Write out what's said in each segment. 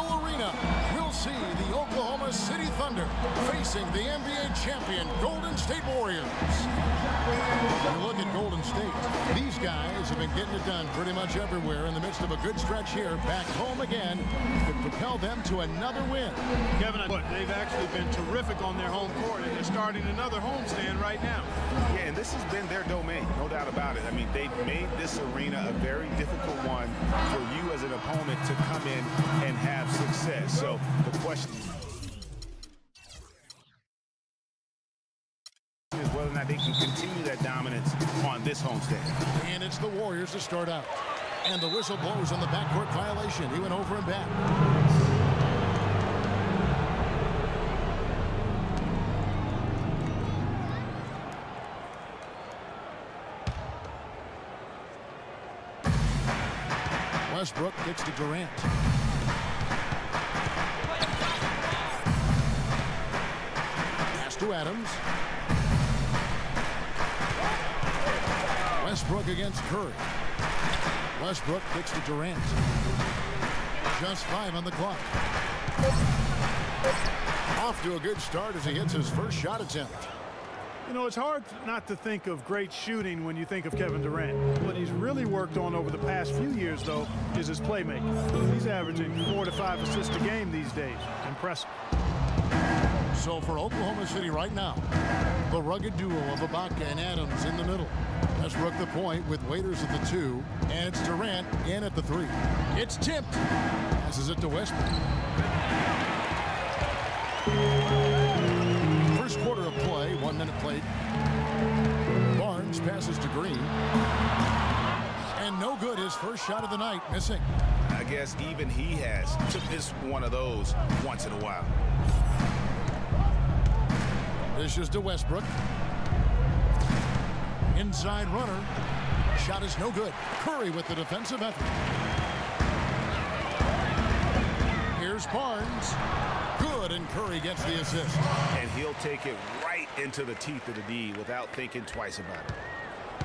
T-Mobile Arena, we'll see the Oklahoma City Thunder facing the NBA champion Golden State Warriors. When you look at Golden State, these guys have been getting it done pretty much everywhere. In the midst of a good stretch here, back home again, could propel them to another win. Kevin, they've actually been terrific on their home court, and they're starting another homestand right now. Yeah, and this has been their domain, no doubt about it. I mean, they've made this arena a very difficult one for you as an opponent to come in and have success. So the question is whether or not they can continue that dominance on this homestand. And it's the Warriors to start out. And the whistle blows on the backcourt violation. He went over and back. Westbrook kicks to Durant. Pass to Adams. Westbrook against Curry. Westbrook kicks to Durant. Just 5 on the clock. Off to a good start as he hits his first shot attempt. You know, it's hard not to think of great shooting when you think of Kevin Durant. What he's really worked on over the past few years, though, is his playmaking. He's averaging 4 to 5 assists a game these days. Impressive. So for Oklahoma City right now, the rugged duo of Ibaka and Adams in the middle. Westbrook the point with Waiters at the 2, and it's Durant in at the 3. It's tipped. Passes it to Westbrook. First quarter of play, 1 minute played. Barnes passes to Green. And no good, his first shot of the night, missing. I guess even he has to miss one of those once in a while. Dishes to Westbrook. Inside runner. Shot is no good. Curry with the defensive effort. Here's Barnes. Good, and Curry gets the assist. And he'll take it right into the teeth of the D without thinking twice about it.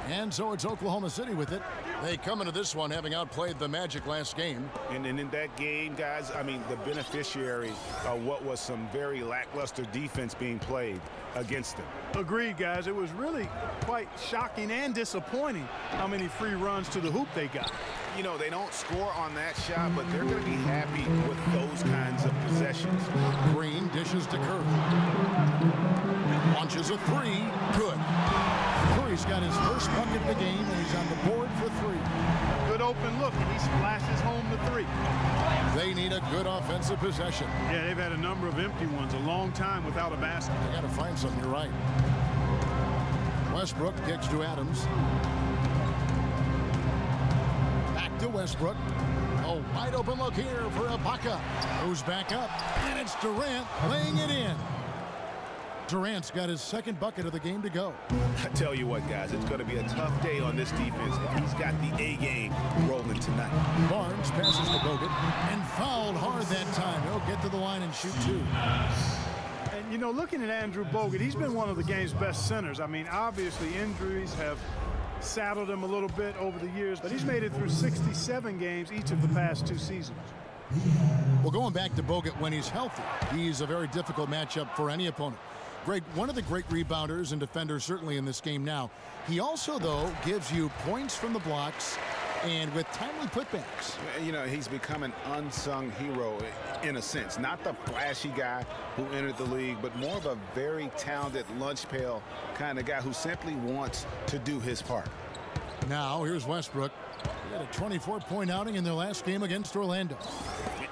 And so it's Oklahoma City with it. They come into this one having outplayed the Magic last game. And in that game, guys, I mean, the beneficiary of what was some very lackluster defense being played against them. Agreed, guys. It was really quite shocking and disappointing how many free runs to the hoop they got. You know, they don't score on that shot, but they're going to be happy with those kinds of possessions. Green dishes to Curry. Launches a 3. Good. Curry's got his first bucket of the game, and he's on the board for 3. Good open look, and he splashes home the 3. They need a good offensive possession. Yeah, they've had a number of empty ones, a long time without a basket. They got to find something, you're right. Westbrook kicks to Adams. Back to Westbrook. A wide open look here for Ibaka. Goes back up, and it's Durant laying it in. Durant's got his second bucket of the game to go. I tell you what, guys, it's going to be a tough day on this defense if he's got the A game rolling tonight. Barnes passes to Bogut and fouled hard that time. He'll get to the line and shoot 2. And, you know, looking at Andrew Bogut, he's been one of the game's best centers. I mean, obviously injuries have saddled him a little bit over the years, but he's made it through 67 games each of the past 2 seasons. Well, going back to Bogut when he's healthy, he's a very difficult matchup for any opponent. Great, one of the great rebounders and defenders certainly in this game now. He also, though, gives you points from the blocks and with timely putbacks. You know, he's become an unsung hero in a sense. Not the flashy guy who entered the league, but more of a very talented lunch pail kind of guy who simply wants to do his part. Now, here's Westbrook. He had a 24-point outing in their last game against Orlando.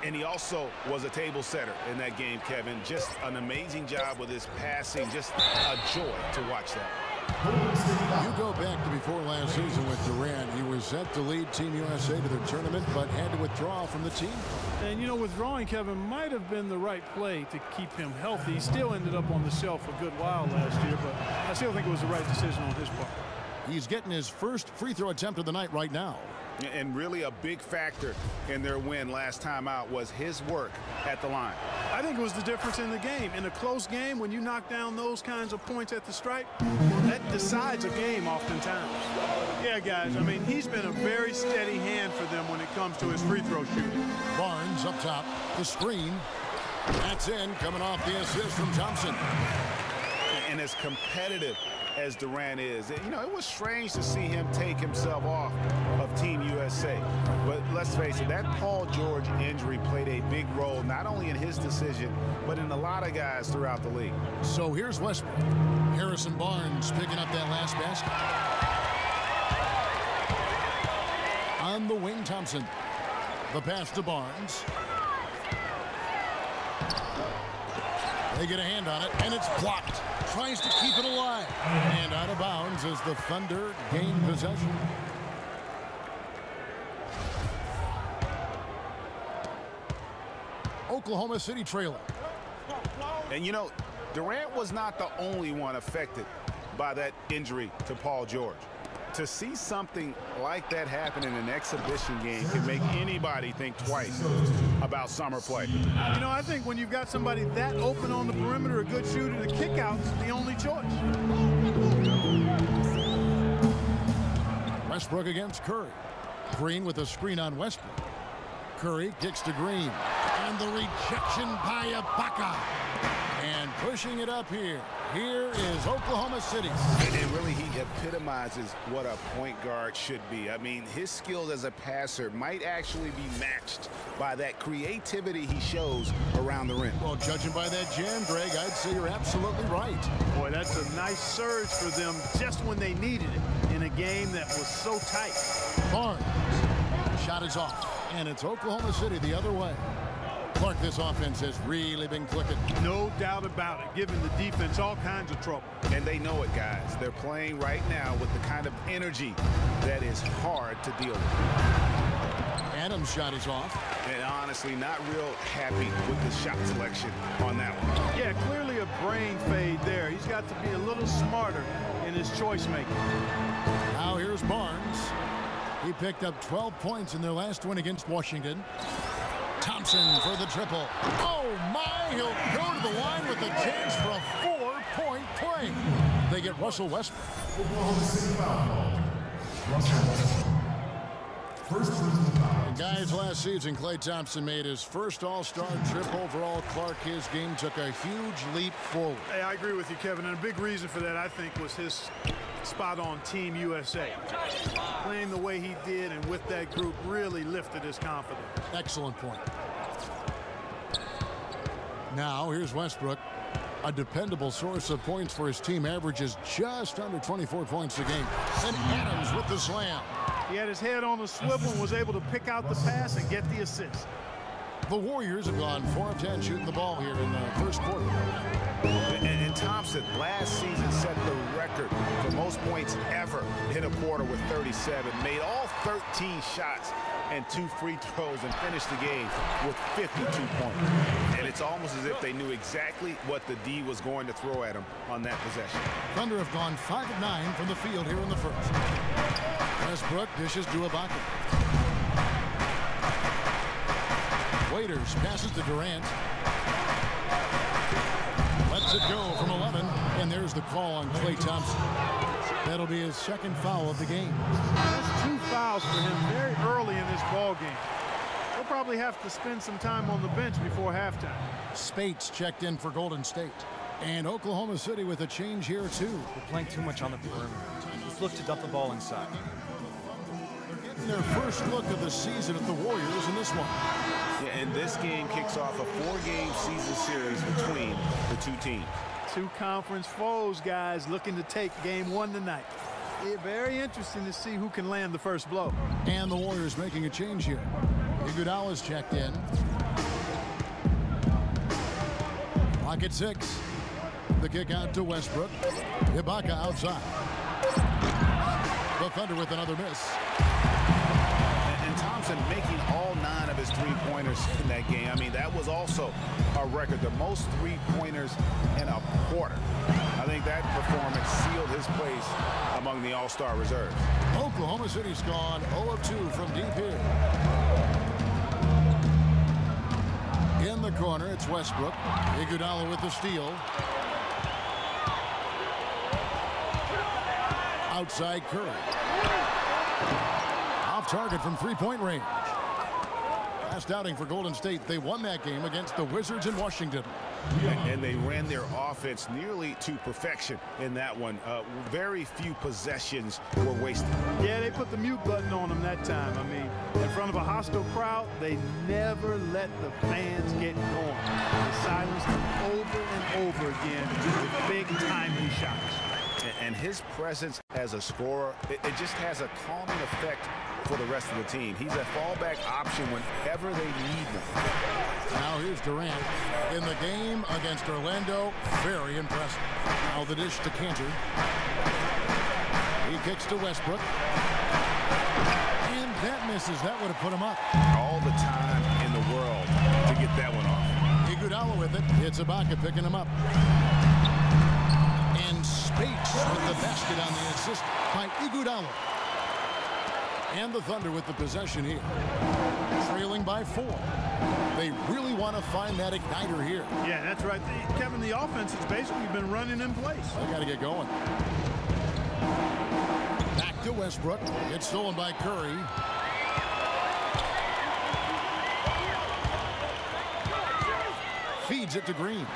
And he also was a table setter in that game, Kevin. Just an amazing job with his passing. Just a joy to watch that. You go back to before last season with Durant. He was set to lead Team USA to their tournament, but had to withdraw from the team. And, you know, withdrawing Kevin might have been the right play to keep him healthy. He still ended up on the shelf a good while last year, but I still think it was the right decision on his part. He's getting his first free throw attempt of the night right now. And really a big factor in their win last time out was his work at the line. I think it was the difference in the game. In a close game, when you knock down those kinds of points at the stripe, that decides a game oftentimes. Yeah, guys, I mean, he's been a very steady hand for them when it comes to his free throw shooting. Barnes up top, the screen. That's in, coming off the assist from Thompson. And as competitive as Durant is, you know, it was strange to see him take himself off of Team USA. But let's face it, that Paul George injury played a big role, not only in his decision, but in a lot of guys throughout the league. So here's Westbrook. Harrison Barnes picking up that last basket. On the wing, Thompson. The pass to Barnes. They get a hand on it, and it's blocked. Tries to keep it alive. And out of bounds as the Thunder gain possession. Oklahoma City trailer. And you know, Durant was not the only one affected by that injury to Paul George. To see something like that happen in an exhibition game can make anybody think twice about summer play. You know, I think when you've got somebody that open on the perimeter, a good shooter, the kickout's the only choice. Westbrook against Curry. Green with a screen on Westbrook. Curry kicks to Green. And the rejection by Ibaka. And pushing it up here. Here is Oklahoma City. And really, he epitomizes what a point guard should be. I mean, his skills as a passer might actually be matched by that creativity he shows around the rim. Well, judging by that jam, Greg, I'd say you're absolutely right. Boy, that's a nice surge for them just when they needed it in a game that was so tight. Barnes. Shot is off. And it's Oklahoma City the other way. Clark, this offense has really been clicking. No doubt about it, giving the defense all kinds of trouble. And they know it, guys. They're playing right now with the kind of energy that is hard to deal with. Adams' shot is off. And honestly, not real happy with the shot selection on that one. Yeah, clearly a brain fade there. He's got to be a little smarter in his choice making. Now here's Barnes. He picked up 12 points in their last win against Washington. Thompson for the triple. Oh my, he'll go to the line with a chance for a 4-point play. They get Russell Westbrook. And guys, last season Klay Thompson made his first all-star trip overall. Clark, his game took a huge leap forward. Hey, I agree with you, Kevin, and a big reason for that, I think, was his spot on Team USA. Playing the way he did and with that group really lifted his confidence. Excellent point. Now here's Westbrook, a dependable source of points for his team, averages just under 24 points a game. And Adams with the slam. He had his head on the swivel and was able to pick out the pass and get the assist. The Warriors have gone 4 of 10 shooting the ball here in the first quarter. And Thompson last season set the record for most points ever in a quarter with 37. Made all 13 shots and 2 free throws and finished the game with 52 points. And it's almost as if they knew exactly what the D was going to throw at him on that possession. Thunder have gone 5 of 9 from the field here in the first. Westbrook dishes to Ibaka. Waiters passes to Durant. Lets it go from 11, and there's the call on Klay Thompson. That'll be his second foul of the game. That's 2 fouls for him very early in this ball game. He'll probably have to spend some time on the bench before halftime. Speights checked in for Golden State. And Oklahoma City with a change here, too. We're playing too much on the perimeter. Let's look to dump the ball inside. They're getting their first look of the season at the Warriors in this one. Yeah, and this game kicks off a 4-game season series between the two teams. 2 conference foes, guys, looking to take game 1 tonight. Yeah, very interesting to see who can land the first blow. And the Warriors making a change here. Iguodala's checked in. Clock at 6. The kick out to Westbrook. Ibaka outside. The Thunder with another miss. And Thompson Thompson making all 9 of his three-pointers in that game. I mean, that was also a record, the most three-pointers in a quarter. I think that performance sealed his place among the All-Star reserves. Oklahoma City's gone 0 of 2 from deep here. In the corner, it's Westbrook. Iguodala with the steal. Outside Curry. Off target from three-point range. Last outing for Golden State, they won that game against the Wizards in Washington. And they ran their offense nearly to perfection in that one. Very few possessions were wasted. Yeah, they put the mute button on them that time. I mean, in front of a hostile crowd, they never let the fans get going. They silenced them over and over again with big timely shots. And his presence as a scorer, it just has a calming effect for the rest of the team. He's a fallback option whenever they need one. Now here's Durant in the game against Orlando. Very impressive. Now the dish to Kanter. He kicks to Westbrook. And that misses. That would have put him up. All the time in the world to get that one off. Iguodala with it. It's Ibaka picking him up. And Speights with the basket on the assist by Iguodala. And the Thunder with the possession here. Trailing by 4. They really want to find that igniter here. Yeah, that's right. Kevin, the offense has basically been running in place. They got to get going. Back to Westbrook. It's stolen by Curry. Feeds it to Green.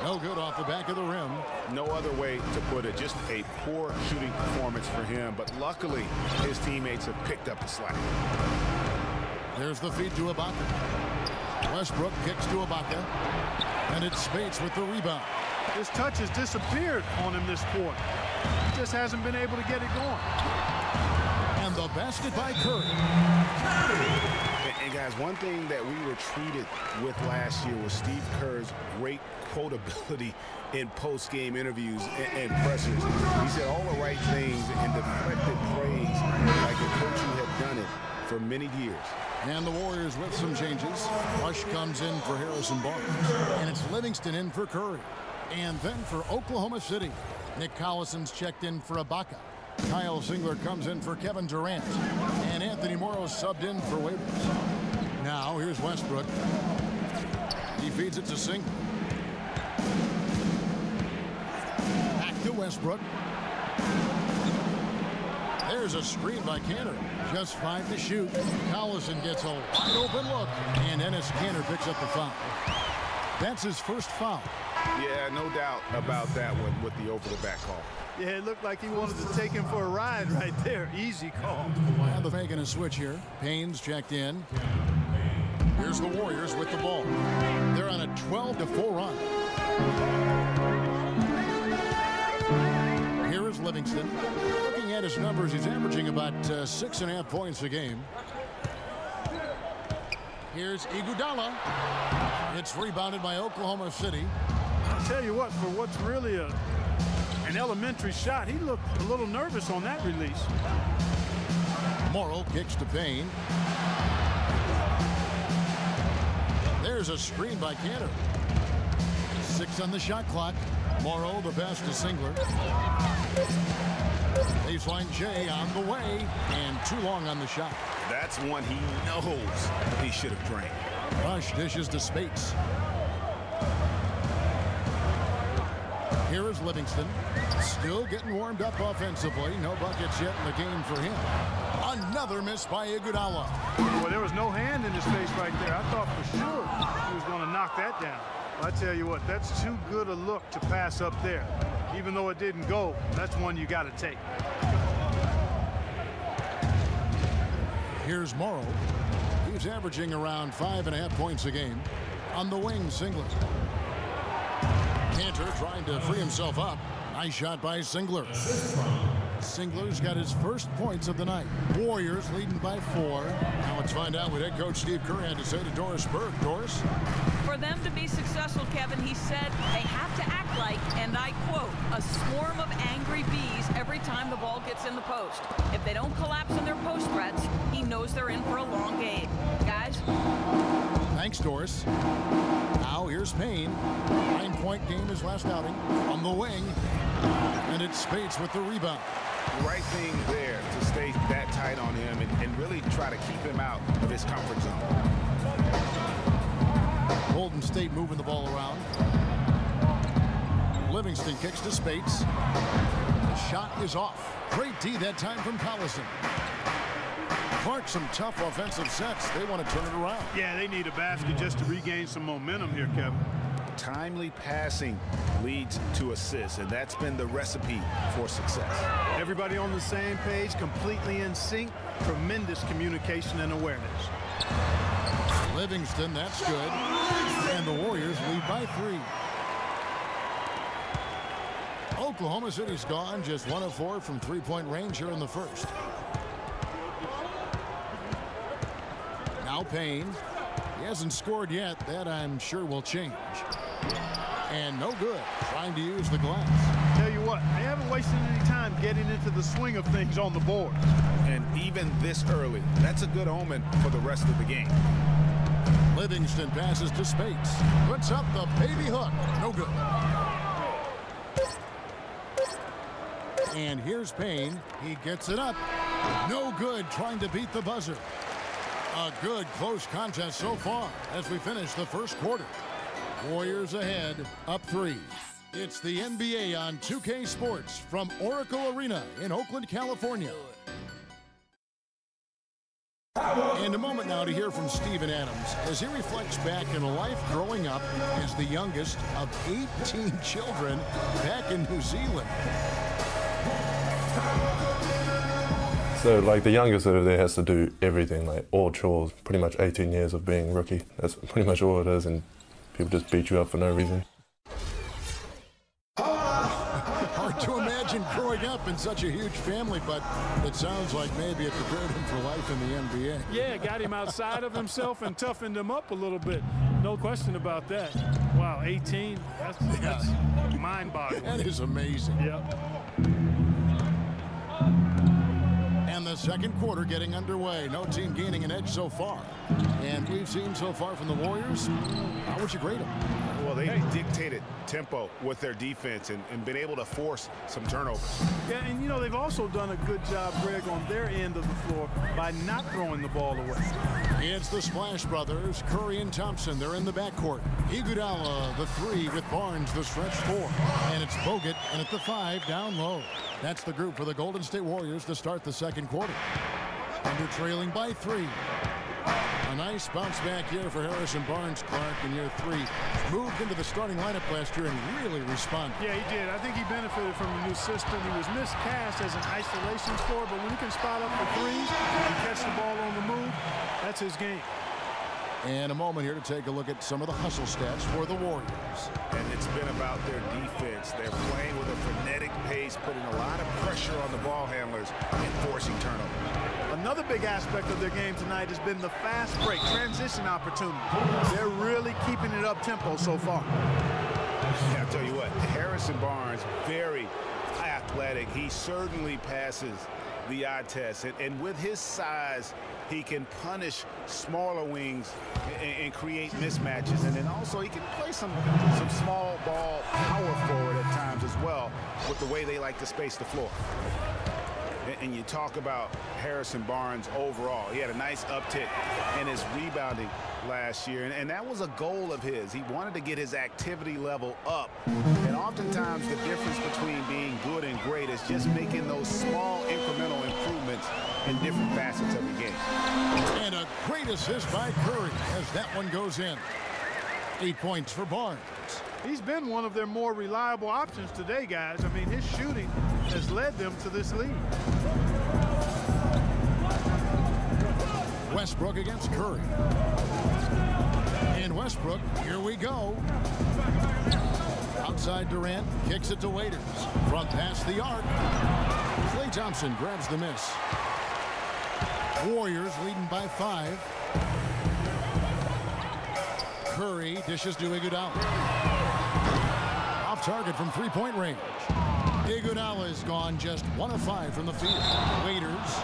No good off the back of the rim. No other way to put it. Just a poor shooting performance for him. But luckily, his teammates have picked up the slack. There's the feed to Ibaka. Westbrook kicks to Ibaka. And it's Speights with the rebound. His touch has disappeared on him this quarter. He just hasn't been able to get it going. And the basket by Curry. And guys, one thing that we were treated with last year was Steve Kerr's great quotability in post-game interviews and pressers. He said all the right things and deflected praise like a coach who had done it for many years. And the Warriors with some changes. Rush comes in for Harrison Barnes. And it's Livingston in for Curry. And then for Oklahoma City, Nick Collison's checked in for Ibaka. Kyle Singler comes in for Kevin Durant. And Anthony Morrow subbed in for waivers. Now here's Westbrook. He feeds it to Singler. Back to Westbrook. There's a screen by Kanter. Just 5 to shoot. Collison gets a wide open look. And Enes Kanter picks up the foul. That's his first foul. Yeah, no doubt about that one with the over-the-back call. Yeah, it looked like he wanted to take him for a ride right there. Easy call. And they're making a switch here. Payne's checked in. Here's the Warriors with the ball. They're on a 12-4 run. Here is Livingston. Looking at his numbers, he's averaging about 6.5 points a game. Here's Iguodala. It's rebounded by Oklahoma City. I'll tell you what, for what's really an elementary shot, he looked a little nervous on that release. Morrow kicks to Payne. There's a screen by Kanter. 6 on the shot clock. Morrow, the pass to Singler. Baseline J on the way, and too long on the shot. That's one he knows he should have drained. Rush dishes to Speights. Here is Livingston. Still getting warmed up offensively. No buckets yet in the game for him. Another miss by Iguodala. Well, there was no hand in his face right there. I thought for sure he was going to knock that down. Well, I tell you what, that's too good a look to pass up there. Even though it didn't go, that's one you got to take. Here's Morrow. He's averaging around 5.5 points a game. On the wing, Singler. Kanter trying to free himself up. Nice shot by Singler. Singler's got his first points of the night. Warriors leading by 4. Now let's find out what head coach Steve Kerr had to say to Doris Burke. Doris? For them to be successful, Kevin, he said they have to act like, and I quote, a swarm of angry bees every time the ball gets in the post. If they don't collapse in their post threats, he knows they're in for a long game. Guys? Thanks, Doris. Now here's Payne. 9-point game his last outing from the wing. And it's Speights with the rebound. Right thing there to stay that tight on him and really try to keep him out of his comfort zone. Golden State moving the ball around. Livingston kicks to Speights. The shot is off. Great D that time from Collison. Clark, some tough offensive sets. They want to turn it around. Yeah, they need a basket just to regain some momentum here, Kevin. Timely passing leads to assists, and that's been the recipe for success. Everybody on the same page, completely in sync. Tremendous communication and awareness. Livingston, that's good. And the Warriors lead by 3. Oklahoma City's gone just 1 of 4 from 3-point range here in the first. Now Payne. He hasn't scored yet. That I'm sure will change. And no good. Trying to use the glass. Tell you what, they haven't wasted any time getting into the swing of things on the board. And even this early, that's a good omen for the rest of the game. Livingston passes to Speights. Puts up the baby hook. No good. And here's Payne. He gets it up. No good, trying to beat the buzzer. A good close contest so far as we finish the first quarter. Warriors ahead, up 3. It's the NBA on 2K Sports from Oracle Arena in Oakland, California. And a moment now to hear from Steven Adams as he reflects back on a life growing up as the youngest of 18 children back in New Zealand. So, like, the youngest over there has to do everything, like all chores, pretty much 18 years of being rookie. That's pretty much all it is, and people just beat you up for no reason. Hard to imagine growing up in such a huge family, but it sounds like maybe it prepared him for life in the NBA. Yeah, got him outside of himself and toughened him up a little bit. No question about that. Wow, 18, that's mind-boggling. That is amazing. Yep. And the second quarter getting underway. No team gaining an edge so far. And we've seen so far from the Warriors. How would you grade them? Well, they dictated tempo with their defense and been able to force some turnovers. Yeah, and you know, they've also done a good job, Greg, on their end of the floor by not throwing the ball away. It's the Splash Brothers, Curry and Thompson. They're in the backcourt. Iguodala, the 3 with Barnes, the stretch 4. And it's Bogut, and at the 5, down low. That's the group for the Golden State Warriors to start the second quarter. Under trailing by 3. A nice bounce back here for Harrison Barnes, Clark, in year 3. Moved into the starting lineup last year and really responded. Yeah, he did. I think he benefited from the new system. He was miscast as an isolation scorer, but when he can spot up for threes and catch the ball on the move, that's his game. And a moment here to take a look at some of the hustle stats for the Warriors. And it's been about their defense. They're playing with a frenetic pace, putting a lot of pressure on the ball handlers and forcing turnovers. Another big aspect of their game tonight has been the fast break, transition opportunity. They're really keeping it up tempo so far. Yeah, I'll tell you what, Harrison Barnes, very athletic. He certainly passes the eye test. And with his size, he can punish smaller wings and create mismatches. And then also he can play some small ball power forward at times as well with the way they like to space the floor. And you talk about Harrison Barnes overall. He had a nice uptick in his rebounding last year, and that was a goal of his. He wanted to get his activity level up. And oftentimes the difference between being good and great is just making those small incremental improvements in different facets of the game. And a great assist by Curry as that one goes in. 8 points for Barnes. He's been one of their more reliable options today, guys. I mean, his shooting has led them to this lead. Westbrook against Curry. And Westbrook, here we go. Outside Durant, kicks it to Waiters. From past the arc. Klay Thompson grabs the miss. Warriors leading by 5. Curry dishes to Iguodala. Off target from three-point range. Iguodala is gone just 1 of 5 from the field. Waiters.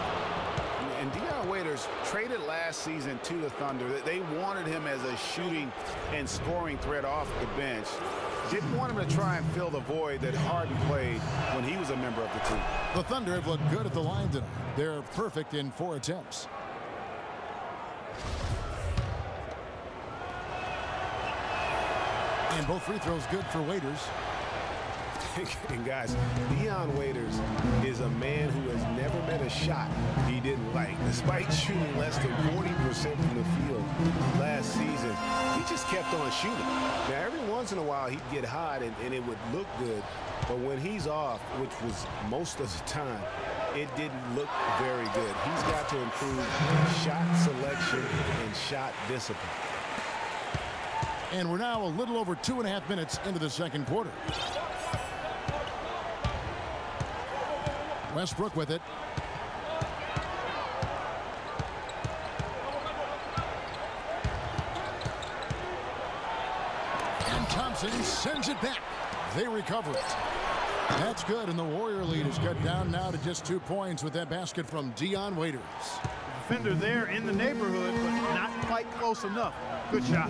And Dion Waiters traded last season to the Thunder. They wanted him as a shooting and scoring threat off the bench. Didn't want him to try and fill the void that Harden played when he was a member of the team. The Thunder have looked good at the line tonight. They're perfect in 4 attempts. And both free throws good for Waiters. And guys, Dion Waiters is a man who has never met a shot he didn't like. Despite shooting less than 40% from the field last season, he just kept on shooting. Now, every once in a while, he'd get hot and it would look good. But when he's off, which was most of the time, it didn't look very good. He's got to improve shot selection and shot discipline. And we're now a little over 2.5 minutes into the second quarter. Westbrook with it. And Thompson sends it back. They recover it. That's good, and the Warrior lead is cut down now to just 2 points with that basket from Dion Waiters. Defender there in the neighborhood, but not quite close enough. Good shot.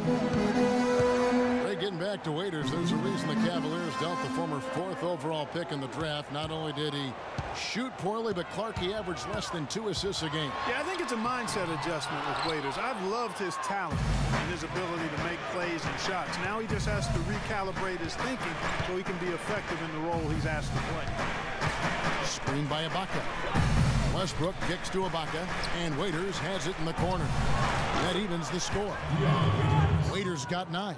Right, getting back to Waiters, there's a reason the Cavaliers dealt the former 4th overall pick in the draft. Not only did he shoot poorly, but Clark, he averaged less than 2 assists a game. Yeah, I think it's a mindset adjustment with Waiters. I've loved his talent and his ability to make plays and shots. Now he just has to recalibrate his thinking so he can be effective in the role he's asked to play. Screen by Ibaka. Westbrook kicks to Ibaka, and Waiters has it in the corner. That evens the score. Waiters got 9.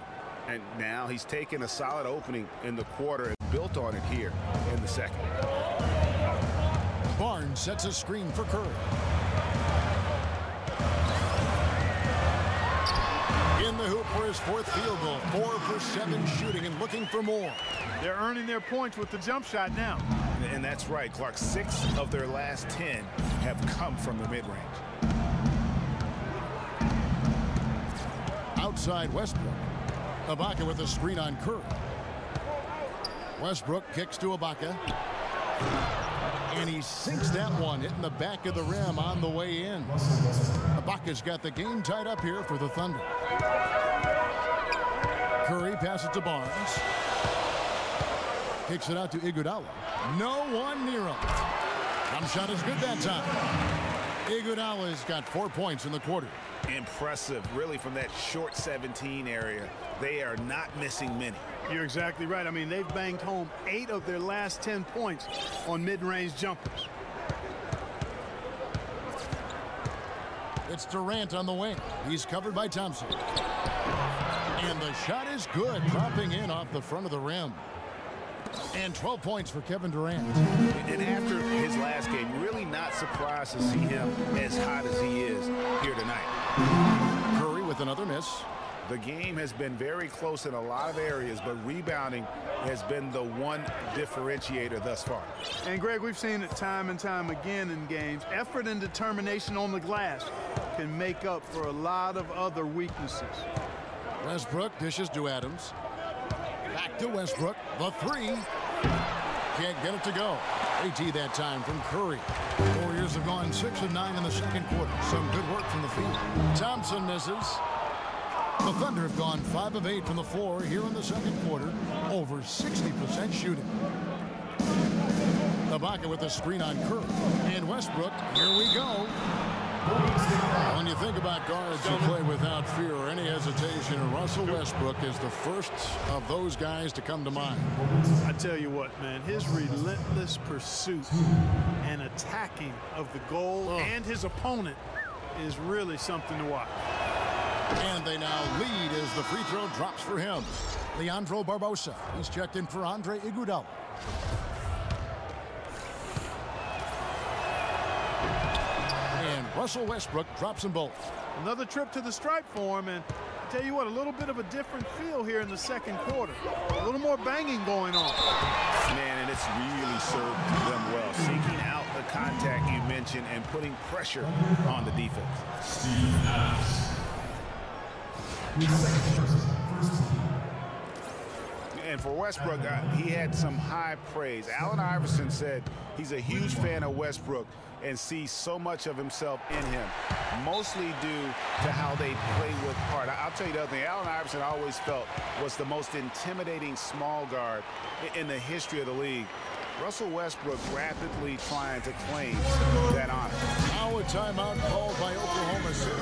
And now he's taken a solid opening in the quarter and built on it here in the second. Barnes sets a screen for Curry. In the hoop for his 4th field goal. 4 for 7 shooting and looking for more. They're earning their points with the jump shot now. And that's right, Clark. 6 of their last 10 have come from the mid-range. Outside Westbrook. Ibaka with a screen on Curry. Westbrook kicks to Ibaka. And he sinks that one, hitting the back of the rim on the way in. Ibaka's got the game tied up here for the Thunder. Curry passes to Barnes. Kicks it out to Iguodala. No one near him. Jump shot is good that time. Iguodala's got 4 points in the quarter. Impressive, really, from that short 17 area. They are not missing many. You're exactly right. I mean, they've banged home 8 of their last 10 points on mid-range jumpers. It's Durant on the wing. He's covered by Thompson. And the shot is good, dropping in off the front of the rim. And 12 points for Kevin Durant. And after his last game, really not surprised to see him as hot as he is here tonight. Curry with another miss. The game has been very close in a lot of areas, but rebounding has been the one differentiator thus far. And, Greg, we've seen it time and time again in games. Effort and determination on the glass can make up for a lot of other weaknesses. Westbrook dishes to Adams. Back to Westbrook. The 3. Can't get it to go. AT that time from Curry. Warriors have gone 6 of 9 in the second quarter. Some good work from the field. Thompson misses. The Thunder have gone 5 of 8 from the floor here in the second quarter. Over 60% shooting. Ibaka with a screen on Curry. And Westbrook, here we go. When you think about guards who play without fear or any hesitation, Russell Westbrook is the first of those guys to come to mind. I tell you what, man, his relentless pursuit and attacking of the goal and his opponent is really something to watch. And they now lead as the free throw drops for him. Leandro Barbosa. He's checked in for Andre Iguodala. And Russell Westbrook drops them both. Another trip to the stripe for him, and I tell you what, a little bit of a different feel here in the second quarter. A little more banging going on. Man, and it's really served them well, seeking out the contact you mentioned and putting pressure on the defense. And for Westbrook, he had some high praise. Allen Iverson said he's a huge fan of Westbrook and sees so much of himself in him, mostly due to how they play with heart. I'll tell you the other thing, Allen Iverson always felt was the most intimidating small guard in the history of the league. Russell Westbrook rapidly trying to claim that honor. Now a timeout called by Oklahoma City.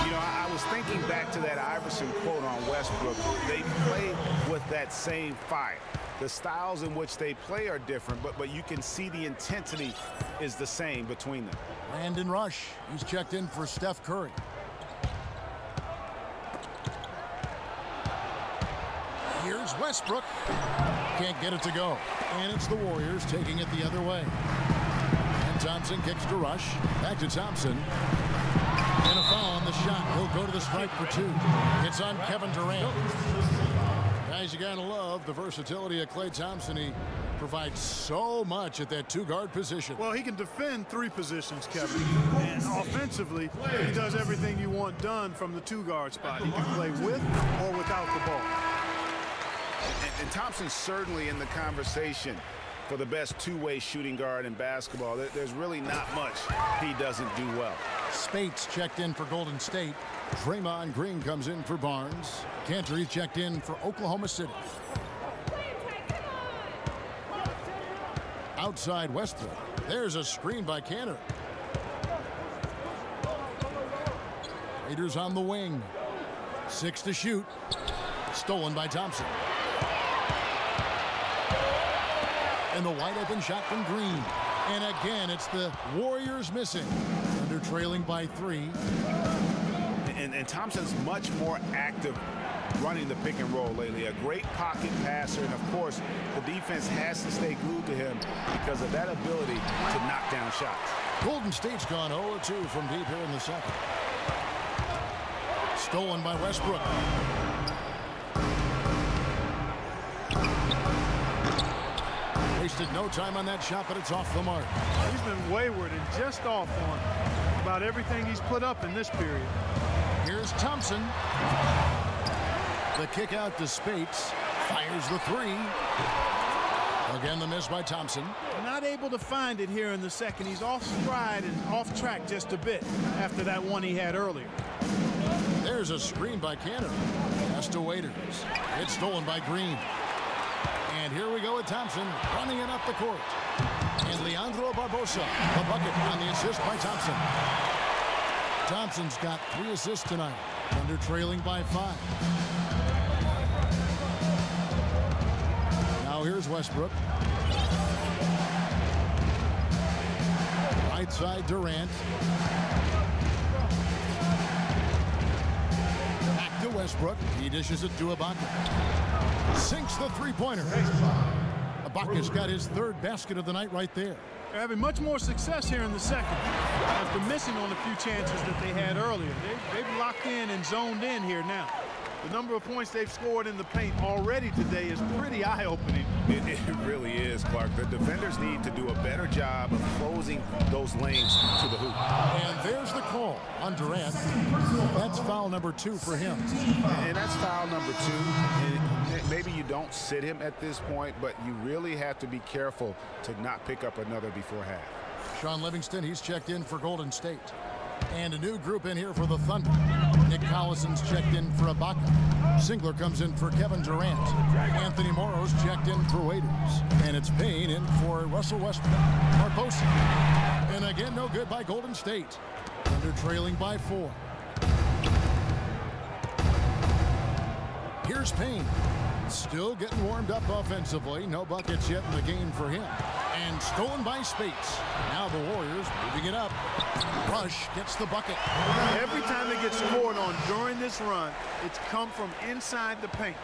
You know, I was thinking back to that Iverson quote on Westbrook. They play with that same fire. The styles in which they play are different, but you can see the intensity is the same between them. Brandon Rush, he's checked in for Steph Curry. Here's Westbrook. Can't get it to go. And it's the Warriors taking it the other way. And Thompson kicks to Rush. Back to Thompson. And a foul on the shot. He'll go to the strike for two. It's on Kevin Durant. Guys, you gotta love the versatility of Klay Thompson. He provides so much at that two-guard position. Well, he can defend three positions, Kevin. And offensively, he does everything you want done from the two-guard spot. He can play with or without the ball. And Thompson's certainly in the conversation for the best two-way shooting guard in basketball. There's really not much he doesn't do well. Speights checked in for Golden State. Draymond Green comes in for Barnes. Kanter, he's checked in for Oklahoma City. Outside Westbrook. There's a screen by Kanter. Raiders on the wing. 6 to shoot. Stolen by Thompson. And the wide open shot from Green. And again, it's the Warriors missing. They're trailing by 3. And Thompson's much more active running the pick and roll lately. A great pocket passer. And, of course, the defense has to stay glued to him because of that ability to knock down shots. Golden State's gone 0-2 from deep here in the second. Stolen by Westbrook. Wasted no time on that shot, but it's off the mark. He's been wayward and just off on about everything he's put up in this period. Here's Thompson. The kick out to Speights. Fires the 3. Again, the miss by Thompson. Not able to find it here in the second. He's off stride and off track just a bit after that one he had earlier. There's a screen by Kanter. Pass to Waiters. It's stolen by Green. And here we go with Thompson running it up the court. And Leandro Barbosa, the bucket on the assist by Thompson. Thompson's got 3 assists tonight. Thunder trailing by 5. Now here's Westbrook. Right side Durant. Back to Westbrook. He dishes it to Ibaka. Sinks the three-pointer. Ibaka's got his 3rd basket of the night right there. They're having much more success here in the second after missing on a few chances that they had earlier. They've locked in and zoned in here now. The number of points they've scored in the paint already today is pretty eye-opening. It really is, Clark. The defenders need to do a better job of closing those lanes to the hoop. And there's the call on Durant. That's foul number 2 for him. And that's foul number 2. And maybe you don't sit him at this point, but you really have to be careful to not pick up another before half. Sean Livingston, he's checked in for Golden State. And a new group in here for the Thunder. Nick Collison's checked in for Ibaka. Singler comes in for Kevin Durant. Anthony Morrow's checked in for Waiters. And it's Payne in for Russell Westbrook. Barbosa. And again, no good by Golden State. Thunder trailing by 4. Here's Payne. Still getting warmed up offensively. No buckets yet in the game for him. And stolen by Speights. Now the Warriors moving it up. Rush gets the bucket. Every time they get scored on during this run, it's come from inside the paint.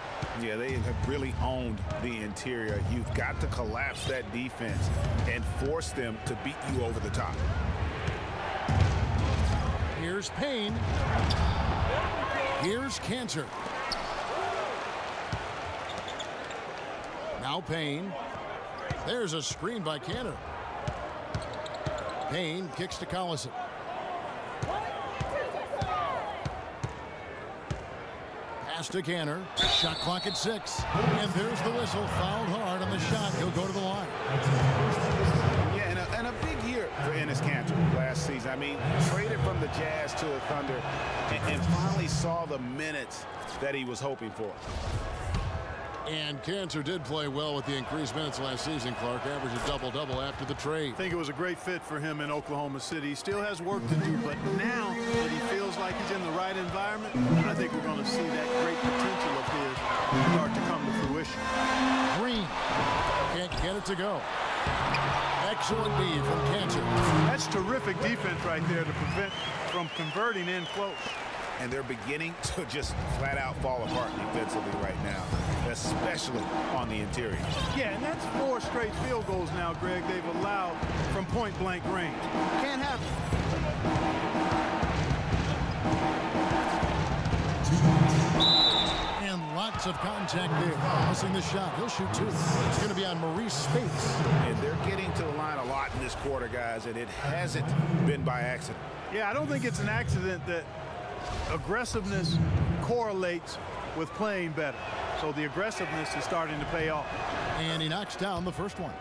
Yeah, they have really owned the interior. You've got to collapse that defense and force them to beat you over the top. Here's Payne. Here's Kanter. Now Payne. There's a screen by Kanter. Payne kicks to Collison. Pass to Kanter. Shot clock at 6. And there's the whistle. Fouled hard on the shot. He'll go to the line. Yeah, and a big year for Enes Kanter last season. I mean, traded from the Jazz to the Thunder and finally saw the minutes that he was hoping for. And Kanter did play well with the increased minutes last season, Clark. Averaged a double-double after the trade. I think it was a great fit for him in Oklahoma City. He still has work to do, but now that he feels like he's in the right environment, I think we're going to see that great potential of his start to come to fruition. Green can't get it to go. Excellent D from Kanter. That's terrific defense right there to prevent from converting in close. And they're beginning to just flat out fall apart defensively right now, especially on the interior. Yeah, and that's 4 straight field goals now, Greg, they've allowed from point-blank range. Can't have it. And lots of contact there. Missing the shot. He'll shoot 2. It's going to be on Maurice Speights. And they're getting to the line a lot in this quarter, guys, and it hasn't been by accident. Yeah, I don't think it's an accident that aggressiveness correlates with playing better. So the aggressiveness is starting to pay off. And he knocks down the first one.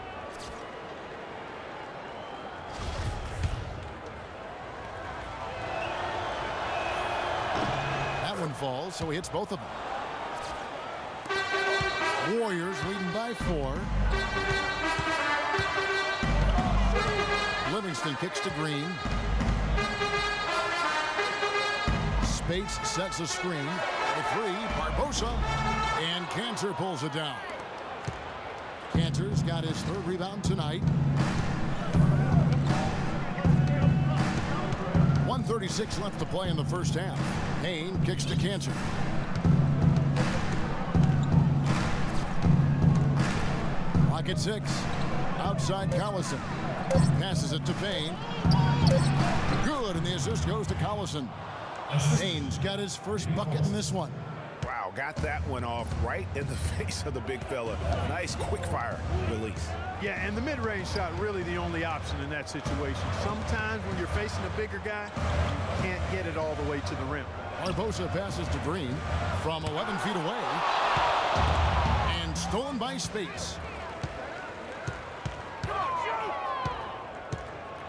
That one falls, so he hits both of them. Warriors leading by 4. Livingston kicks to Green. Speights sets a screen. The 3, Barbosa, and Kanter pulls it down. Kanter's got his 3rd rebound tonight. 1:36 left to play in the first half. Payne kicks to Kanter. Clock at 6. Outside Collison. Passes it to Payne. Good, and the assist goes to Collison. Payne's got his first bucket in this one. Wow, got that one off right in the face of the big fella. Nice quick fire release. Yeah, and the mid-range shot really the only option in that situation. Sometimes when you're facing a bigger guy, you can't get it all the way to the rim. Barbosa passes to Green from 11 feet away. And stolen by Speights.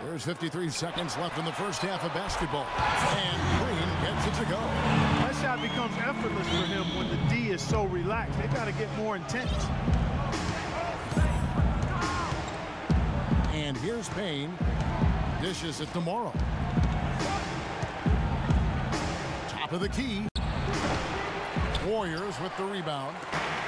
There's 53 seconds left in the first half of basketball. And Green gets it to go. That shot becomes effortless for him when the D is so relaxed. They've got to get more intense. And here's Payne. Dishes it to Morrow. Top of the key. Warriors with the rebound.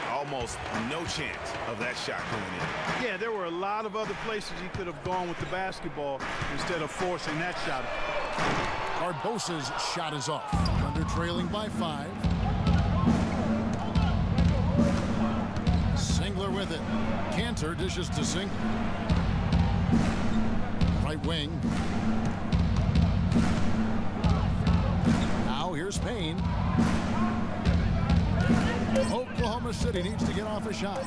Almost no chance of that shot going in. Yeah, there were a lot of other places he could have gone with the basketball instead of forcing that shot. Barbosa's shot is off. Thunder trailing by 5. Singler with it. Kanter dishes to Singler. Right wing. Now here's Payne. Oklahoma City needs to get off a shot.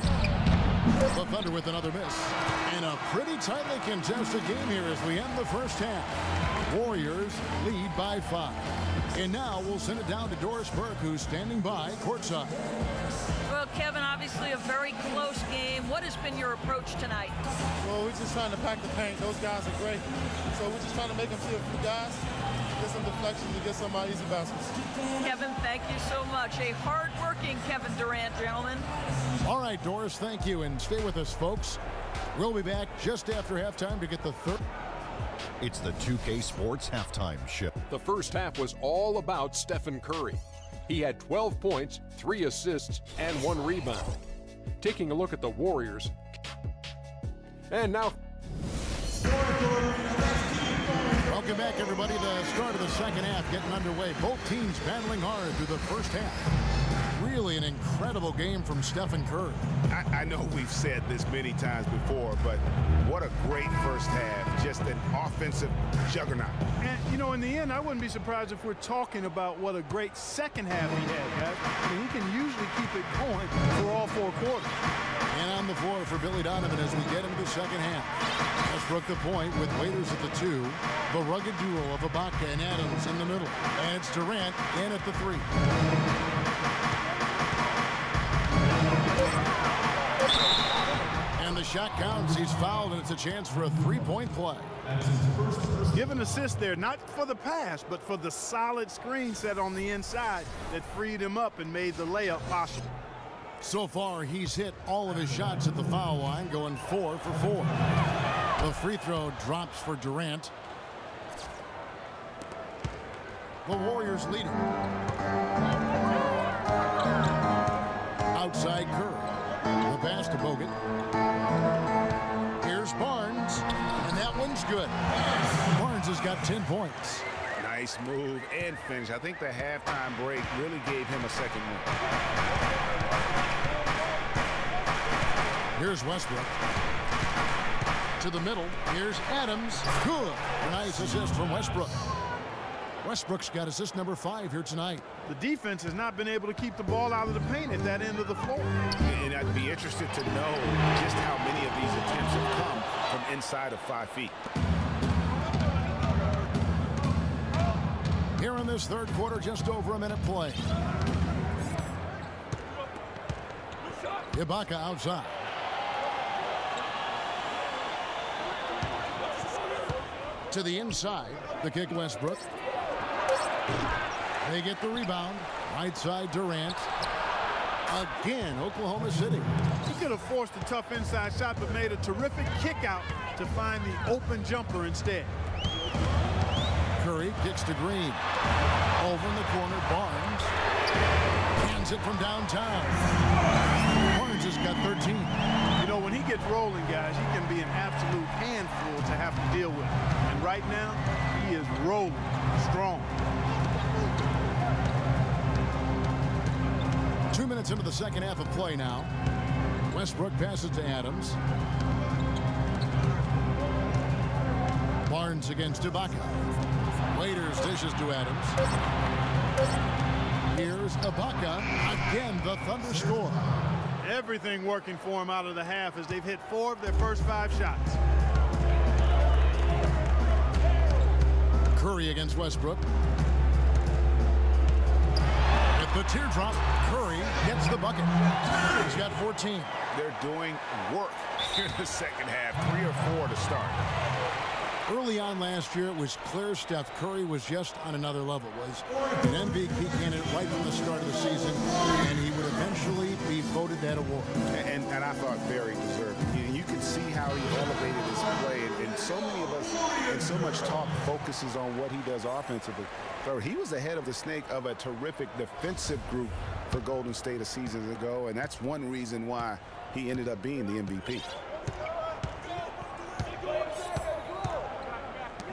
The Thunder with another miss. And a pretty tightly contested game here as we end the first half. Warriors lead by 5. And now we'll send it down to Doris Burke, who's standing by courtside. Well, Kevin, obviously a very close game. What has been your approach tonight? Well, we're just trying to pack the paint. Those guys are great. So we're just trying to make them see a few guys, get some deflections, and get some easy baskets. Kevin, thank you so much. A hard-working Kevin Durant, gentlemen. All right, Doris, thank you. And stay with us, folks. We'll be back just after halftime to get the third. It's the 2K Sports Halftime Show. The first half was all about Stephen Curry. He had 12 points, 3 assists, and 1 rebound. Taking a look at the Warriors. And now... Welcome back, everybody. The start of the second half getting underway. Both teams battling hard through the first half. Really an incredible game from Stephen Curry. I know we've said this many times before, but what a great first half. Just an offensive juggernaut. And, you know, in the end, I wouldn't be surprised if we're talking about what a great second half he had, guys. I mean, he can usually keep it going for all 4 quarters. And on the floor for Billy Donovan as we get into the second half. Westbrook the point with Waiters at the 2. The rugged duo of Ibaka and Adams in the middle. And it's Durant in at the 3. And the shot counts. He's fouled, and it's a chance for a three-point play. Give an assist there, not for the pass, but for the solid screen set on the inside that freed him up and made the layup possible. So far, he's hit all of his shots at the foul line, going 4 for 4. The free throw drops for Durant. The Warriors leading. Outside Curry. The pass to Bogut. Here's Barnes, and that one's good. Barnes has got 10 points. Nice move and finish. I think the halftime break really gave him a second move. Here's Westbrook. To the middle. Here's Adams. Good. Nice assist from Westbrook. Westbrook's got assist number 5 here tonight. The defense has not been able to keep the ball out of the paint at that end of the floor. And I'd be interested to know just how many of these attempts have come from inside of 5 feet. Here in this third quarter, just over a minute play. Ibaka outside. To the inside. The kick Westbrook. They get the rebound. Right side Durant. Again, Oklahoma City. He could have forced a tough inside shot, but made a terrific kick out to find the open jumper instead. Curry kicks to Green. Over in the corner, Barnes. Hands it from downtown. Barnes has got 13. You know, when he gets rolling, guys, he can be an absolute handful to have to deal with. And right now, he is rolling strong. 2 minutes into the second half of play now. Westbrook passes to Adams. Barnes against Ibaka. Waiters dishes to Adams. Here's Ibaka. Again, the Thunder score. Everything working for him out of the half as they've hit 4 of their first 5 shots. Curry against Westbrook. With the teardrop, Curry gets the bucket. He's got 14. They're doing work here in the second half. 3 or 4 to start. Early on last year, it was clear Steph Curry was just on another level. Was an MVP candidate right from the start of the season, and he would eventually be voted that award. And I thought very deserved. You can see how he elevated his play, and so many of us, and so much talk focuses on what he does offensively. So he was ahead of the snake of a terrific defensive group for Golden State a season ago, and that's one reason why he ended up being the MVP.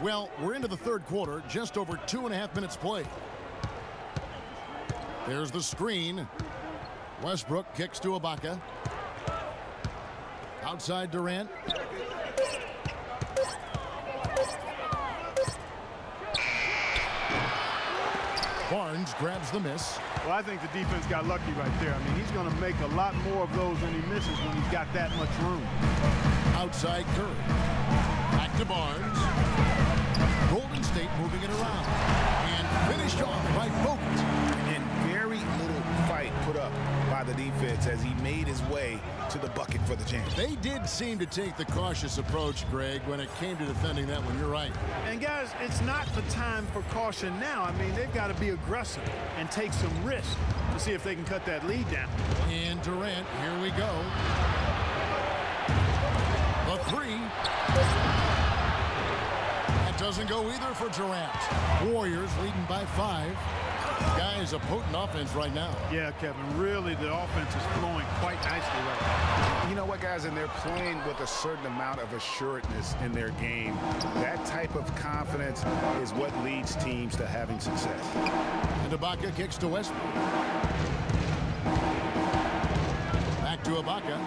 Well, we're into the third quarter, just over 2.5 minutes played. There's the screen. Westbrook kicks to Ibaka. Outside Durant. Barnes grabs the miss. Well, I think the defense got lucky right there. I mean, he's going to make a lot more of those than he misses when he's got that much room. Outside Curry. Back to Barnes. Golden State moving it around. And finished off by Bogut. And very little fight put up by the defense as he made his way to the bucket for the jam. They did seem to take the cautious approach, Greg, when it came to defending that one. You're right. And, guys, it's not the time for caution now. I mean, they've got to be aggressive and take some risks to see if they can cut that lead down. And Durant, here we go. The 3. Doesn't go either for Durant. Warriors leading by 5. Guys, a potent offense right now. Yeah, Kevin, really the offense is flowing quite nicely right now. You know what, guys, and they're playing with a certain amount of assuredness in their game. That type of confidence is what leads teams to having success. And Ibaka kicks to Westbrook. Back to Ibaka.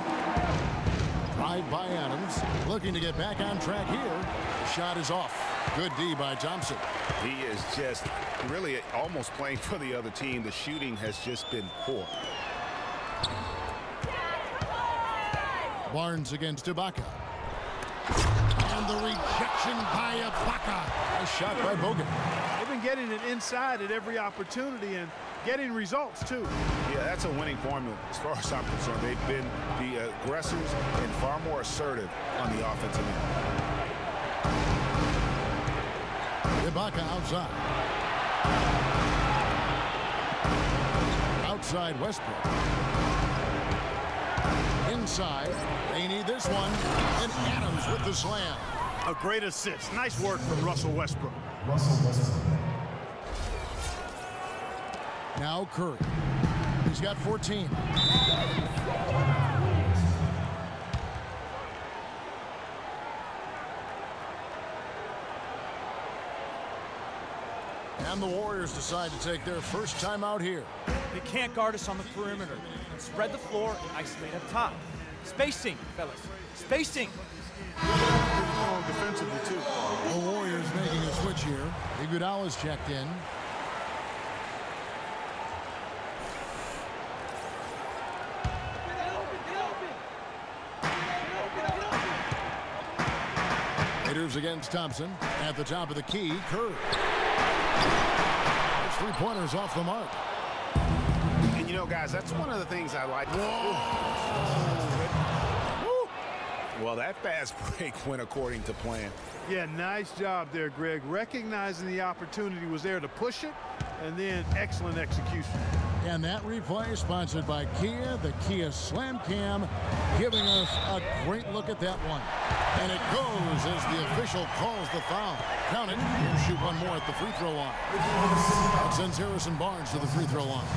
Drive by Adams. Looking to get back on track here. Shot is off. Good D by Thompson. He is just really almost playing for the other team. The shooting has just been poor. Barnes against Ibaka. And the rejection by Ibaka. Nice shot by Bogut. They've been getting it inside at every opportunity and getting results, too. Yeah, that's a winning formula as far as I'm concerned. They've been the aggressors and far more assertive on the offensive end. Ibaka outside. Outside Westbrook. Inside. They need this one. And Adams with the slam. A great assist. Nice work from Russell Westbrook. Now Curry. He's got 14. And the Warriors decide to take their first time out here. They can't guard us on the perimeter. Spread the floor and isolate up top. Spacing, fellas. Spacing. Strong defensively, too. The Warriors making a switch here. Iguodala's checked in. Raiders against Thompson. At the top of the key, Curry. There's three-pointers off the mark. And, you know, guys, that's one of the things I like. Well, that fast break went according to plan. Yeah, nice job there, Greg. Recognizing the opportunity was there to push it, and then excellent execution. And that replay sponsored by Kia, the Kia Slam Cam, giving us a great look at that one. And it goes as the official calls the foul. Count it. He'll shoot one more at the free throw line. That sends Harrison Barnes to the free throw line.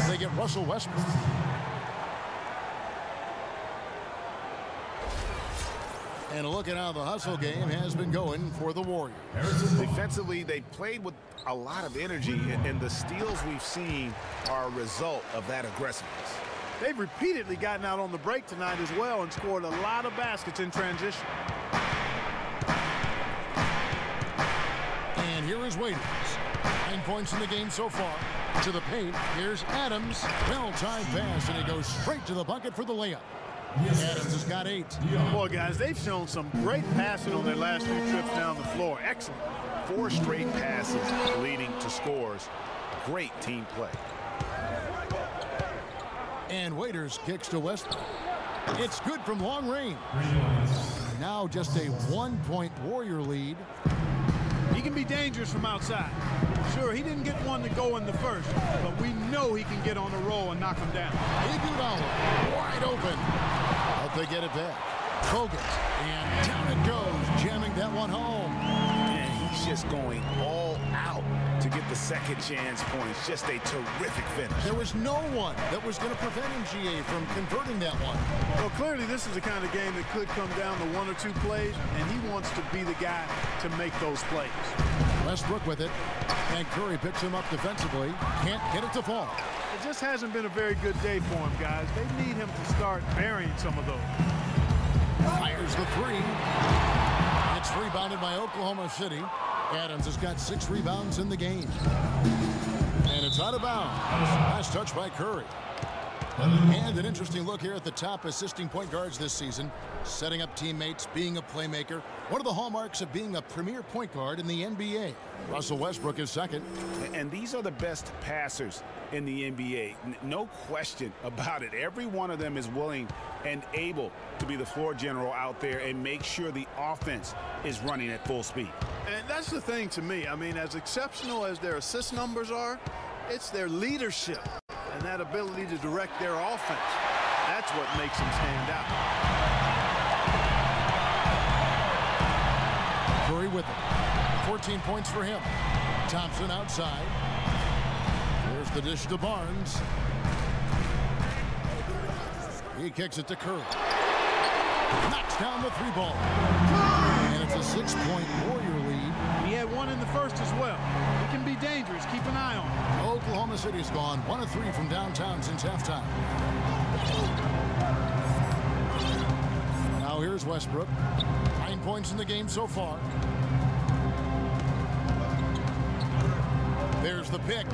They get Russell Westbrook. And a look at how the hustle game has been going for the Warriors. Defensively, they played with a lot of energy, and the steals we've seen are a result of that aggressiveness. They've repeatedly gotten out on the break tonight as well and scored a lot of baskets in transition. And here is Waiters. 9 points in the game so far. To the paint, here's Adams. Well-timed pass, and he goes straight to the bucket for the layup. Adams has got 8. Boy, guys, they've shown some great passing on their last few trips down the floor. Excellent. 4 straight passes leading to scores. Great team play. And Waiters kicks to Westbrook. It's good from long range. Now just a 1-point Warrior lead. He can be dangerous from outside. Sure, he didn't get one to go in the first, but we know he can get on a roll and knock him down. Iguodala wide open. Hope they get it back. Bogut, and down it goes, jamming that one home. And he's just going all out to get the second chance points. Just a terrific finish. There was no one that was going to prevent him, GA, from converting that one. Well, clearly this is the kind of game that could come down to 1 or 2 plays, and he wants to be the guy to make those plays. Westbrook with it, and Curry picks him up defensively. Can't get it to fall. It just hasn't been a very good day for him, guys. They need him to start burying some of those. Fires the 3. It's rebounded by Oklahoma City. Adams has got 6 rebounds in the game. And it's out of bounds. Last touch by Curry. And an interesting look here at the top assisting point guards this season. Setting up teammates, being a playmaker. One of the hallmarks of being a premier point guard in the NBA. Russell Westbrook is second. And these are the best passers in the NBA. No question about it. Every one of them is willing and able to be the floor general out there and make sure the offense is running at full speed. And that's the thing to me. I mean, as exceptional as their assist numbers are, it's their leadership and that ability to direct their offense. That's what makes them stand out. Curry with it. 14 points for him. Thompson outside. Here's the dish to Barnes. He kicks it to Curry. Knocks down the 3-ball. And it's a 6-point Warrior lead. He had one in the first as well. He can be dangerous. Keep an eye on him. Oklahoma City's gone 1 of 3 from downtown since halftime. Now here's Westbrook. 9 points in the game so far. There's the pick.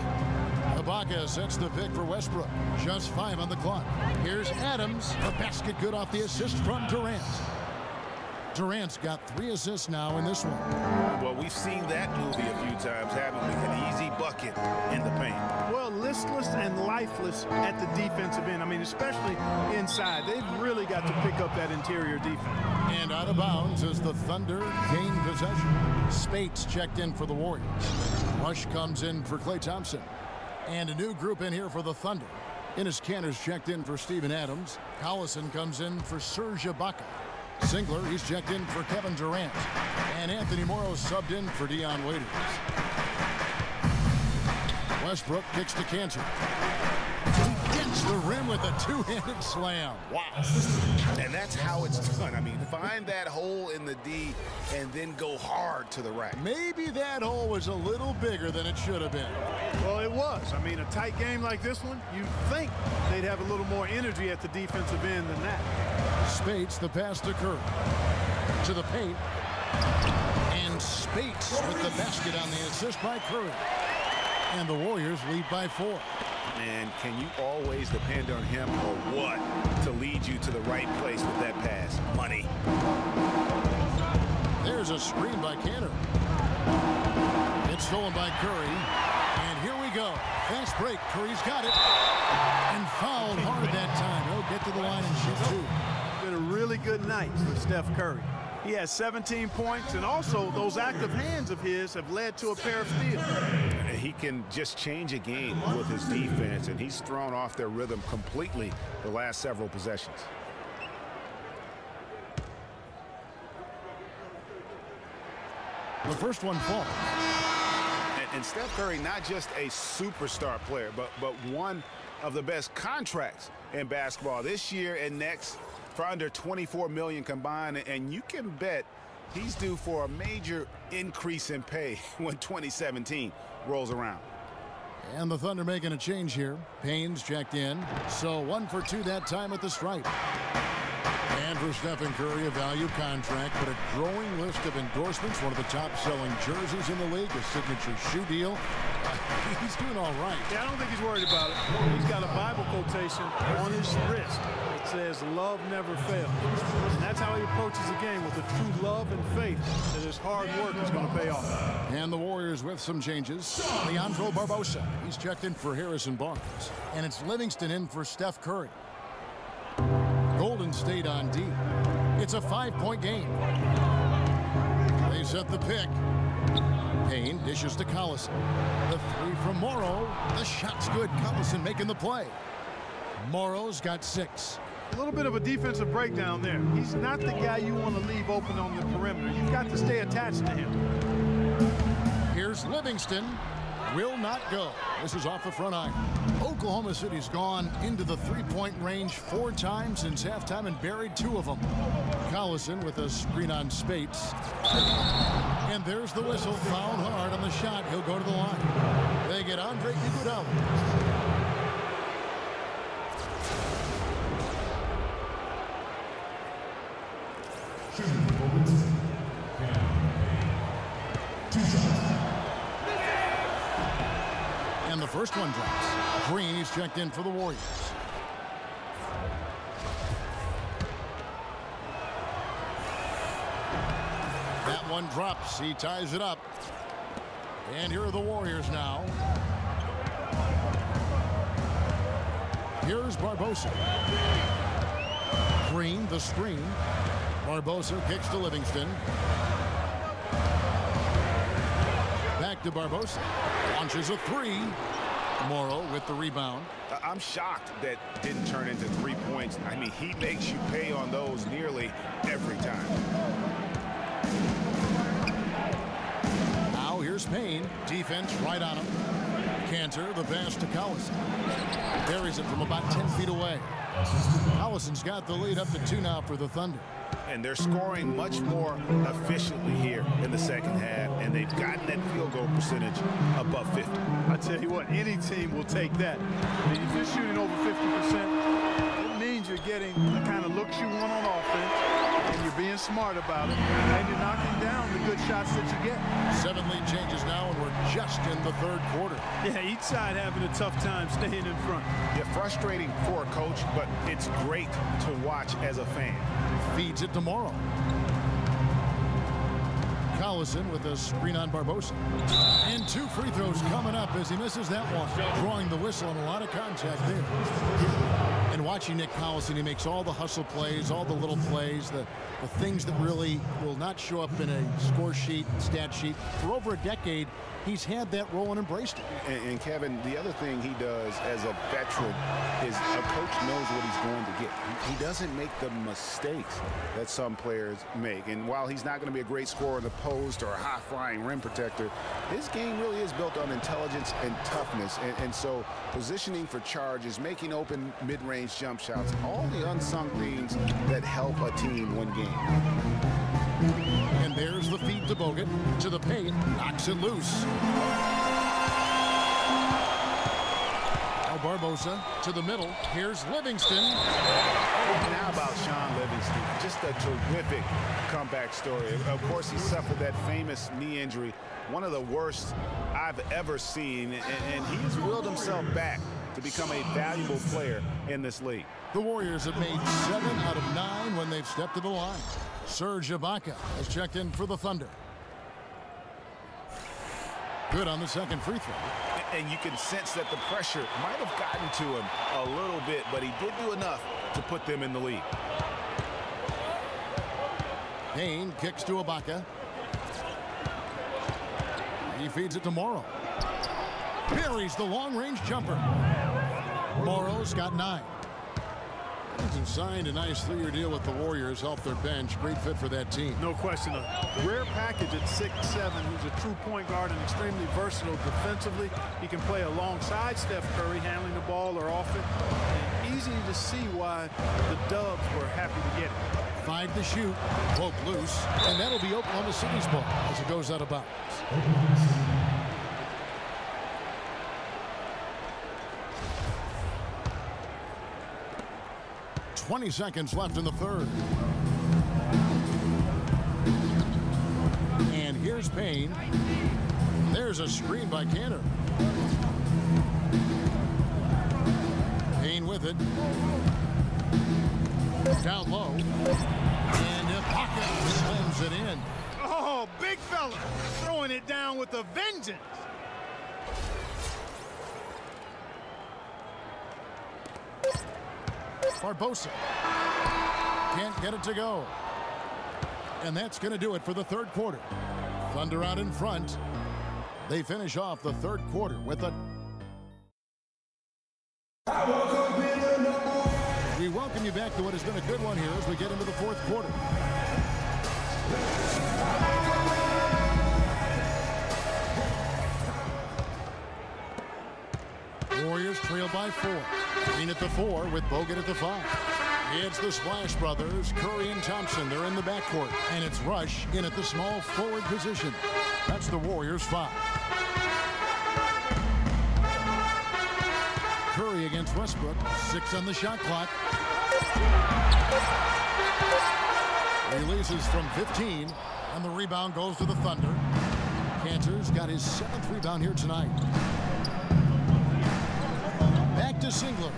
The Ibaka sets the pick for Westbrook. Just 5 on the clock. Here's Adams. The basket good off the assist from Durant. Durant's got 3 assists now in this one. Well, we've seen that movie a few times, haven't we? An easy bucket in the paint. Well, listless and lifeless at the defensive end. I mean, especially inside. They've really got to pick up that interior defense. And out of bounds as the Thunder gain possession. Speights checked in for the Warriors. Rush comes in for Klay Thompson. And a new group in here for the Thunder. Enes Kanter's checked in for Steven Adams. Collison comes in for Serge Ibaka. Singler, he's checked in for Kevin Durant. And Anthony Morrow subbed in for Dion Waiters. Westbrook kicks to Kanter. He gets the rim with a 2-handed slam. Wow. And that's how it's done. I mean, find that hole in the D and then go hard to the rack. Maybe that hole was a little bigger than it should have been. Well, it was. I mean, a tight game like this one, you'd think they'd have a little more energy at the defensive end than that. Speights, the pass to Curry. To the paint. And Speights with the basket on the assist by Curry. And the Warriors lead by 4. And can you always depend on him or what to lead you to the right place with that pass? Money. There's a screen by Kanter. It's stolen by Curry. And here we go. Fast break. Curry's got it. And fouled hard that time. He'll get to the line and shoot 2. Been a really good night for Steph Curry. He has 17 points, and also those active hands of his have led to a pair of steals. He can just change a game with his defense, and he's thrown off their rhythm completely the last several possessions. The first one falls. And Steph Curry, not just a superstar player, but one of the best contracts in basketball this year and next for under $24 million combined, and you can bet he's due for a major increase in pay when 2017 rolls around. And the Thunder making a change here. Payne's checked in, so 1 for 2 that time at the stripe. And for Stephen Curry, a value contract, but a growing list of endorsements, one of the top-selling jerseys in the league, a signature shoe deal. He's doing all right. Yeah, I don't think he's worried about it. He's got a Bible quotation on his wrist that says, "Love never fails." And that's how he approaches the game, with a true love and faith that his hard work is going to pay off. And the Warriors with some changes. Leandro Barbosa, he's checked in for Harrison Barnes. And it's Livingston in for Steph Curry. Golden State on D. It's a 5-point game. They set the pick. Payne dishes to Collison. The 3 from Morrow. The shot's good. Collison making the play. Morrow's got 6. A little bit of a defensive breakdown there. He's not the guy you want to leave open on the perimeter. You've got to stay attached to him. Here's Livingston. Will not go. This is off the front iron. Oklahoma City's gone into the 3-point range 4 times since halftime and buried 2 of them. Collison with a screen on Speights. And there's the whistle. Fouled hard on the shot. He'll go to the line. They get Andre Iguodala. And the first one drops. Green, he's checked in for the Warriors. That one drops. He ties it up. And here are the Warriors now. Here's Barbosa. Green, the screen. Barbosa kicks to Livingston. Back to Barbosa. Launches a 3. Morrow with the rebound. I'm shocked that didn't turn into 3 points. I mean, he makes you pay on those nearly every time. Now here's Payne. Defense right on him. Kanter, the pass to Collison. Buries it from about 10 feet away. Collison's got the lead up to 2 now for the Thunder. And they're scoring much more efficiently here in the second half, and they've gotten that field goal percentage above 50. I tell you what, any team will take that. I mean, if you're shooting over 50%, it means you're getting the kind of looks you want on offense, and you're being smart about it, and you're knocking down the good shots that you get. 7 lead changes now, and we're just in the third quarter. Yeah, each side having a tough time staying in front. Yeah, frustrating for a coach, but it's great to watch as a fan. Feeds it to Morrow. Collison with a screen on Barbosa. And 2 free throws coming up as he misses that one. Drawing the whistle and a lot of contact there. And watching Nick Collison, he makes all the hustle plays, all the little plays, the things that really will not show up in a score sheet, stat sheet. For over a decade, he's had that role and embraced it. And Kevin, the other thing he does as a veteran is a coach knows what he's going to get. He doesn't make the mistakes that some players make. And while he's not going to be a great scorer in the post or a high-flying rim protector, his game really is built on intelligence and toughness. And so positioning for charges, making open mid-range jump shots, all the unsung things that help a team win games. And there's the feed to Bogut, to the paint, knocks it loose. Now Barbosa to the middle. Here's Livingston. Now about Sean Livingston, just a terrific comeback story. Of course, he suffered that famous knee injury, one of the worst I've ever seen, and he's willed himself back to become a valuable player in this league. The Warriors have made 7 out of 9 when they've stepped to the line. Serge Ibaka has checked in for the Thunder. Good on the second free throw. And you can sense that the pressure might have gotten to him a little bit, but he did do enough to put them in the lead. Payne kicks to Ibaka. He feeds it to Morrow. Buries the long-range jumper. Morrow's got 9. He's signed a nice 3-year deal with the Warriors, helped their bench. Great fit for that team. No question. A rare package at 6'7", who's a true point guard and extremely versatile defensively. He can play alongside Steph Curry, handling the ball or off it. And easy to see why the Dubs were happy to get it. 5 to shoot. Broke loose. And that'll be Oklahoma City's ball as it goes out of bounds. 20 seconds left in the third. And here's Payne. There's a screen by Kanter. Payne with it. Down low. And Ibaka slams it in. Oh, big fella throwing it down with a vengeance. Barbosa can't get it to go. And that's going to do it for the third quarter. Thunder out in front. They finish off the third quarter with a... We welcome you back to what has been a good one here as we get into the fourth quarter. Warriors trail by 4. Payne at the 4 with Bogut at the 5. It's the Splash Brothers, Curry and Thompson. They're in the backcourt. And it's Rush in at the small forward position. That's the Warriors' 5. Curry against Westbrook. 6 on the shot clock. Releases from 15. And the rebound goes to the Thunder. Kanter's got his 7th rebound here tonight. Back to Singler.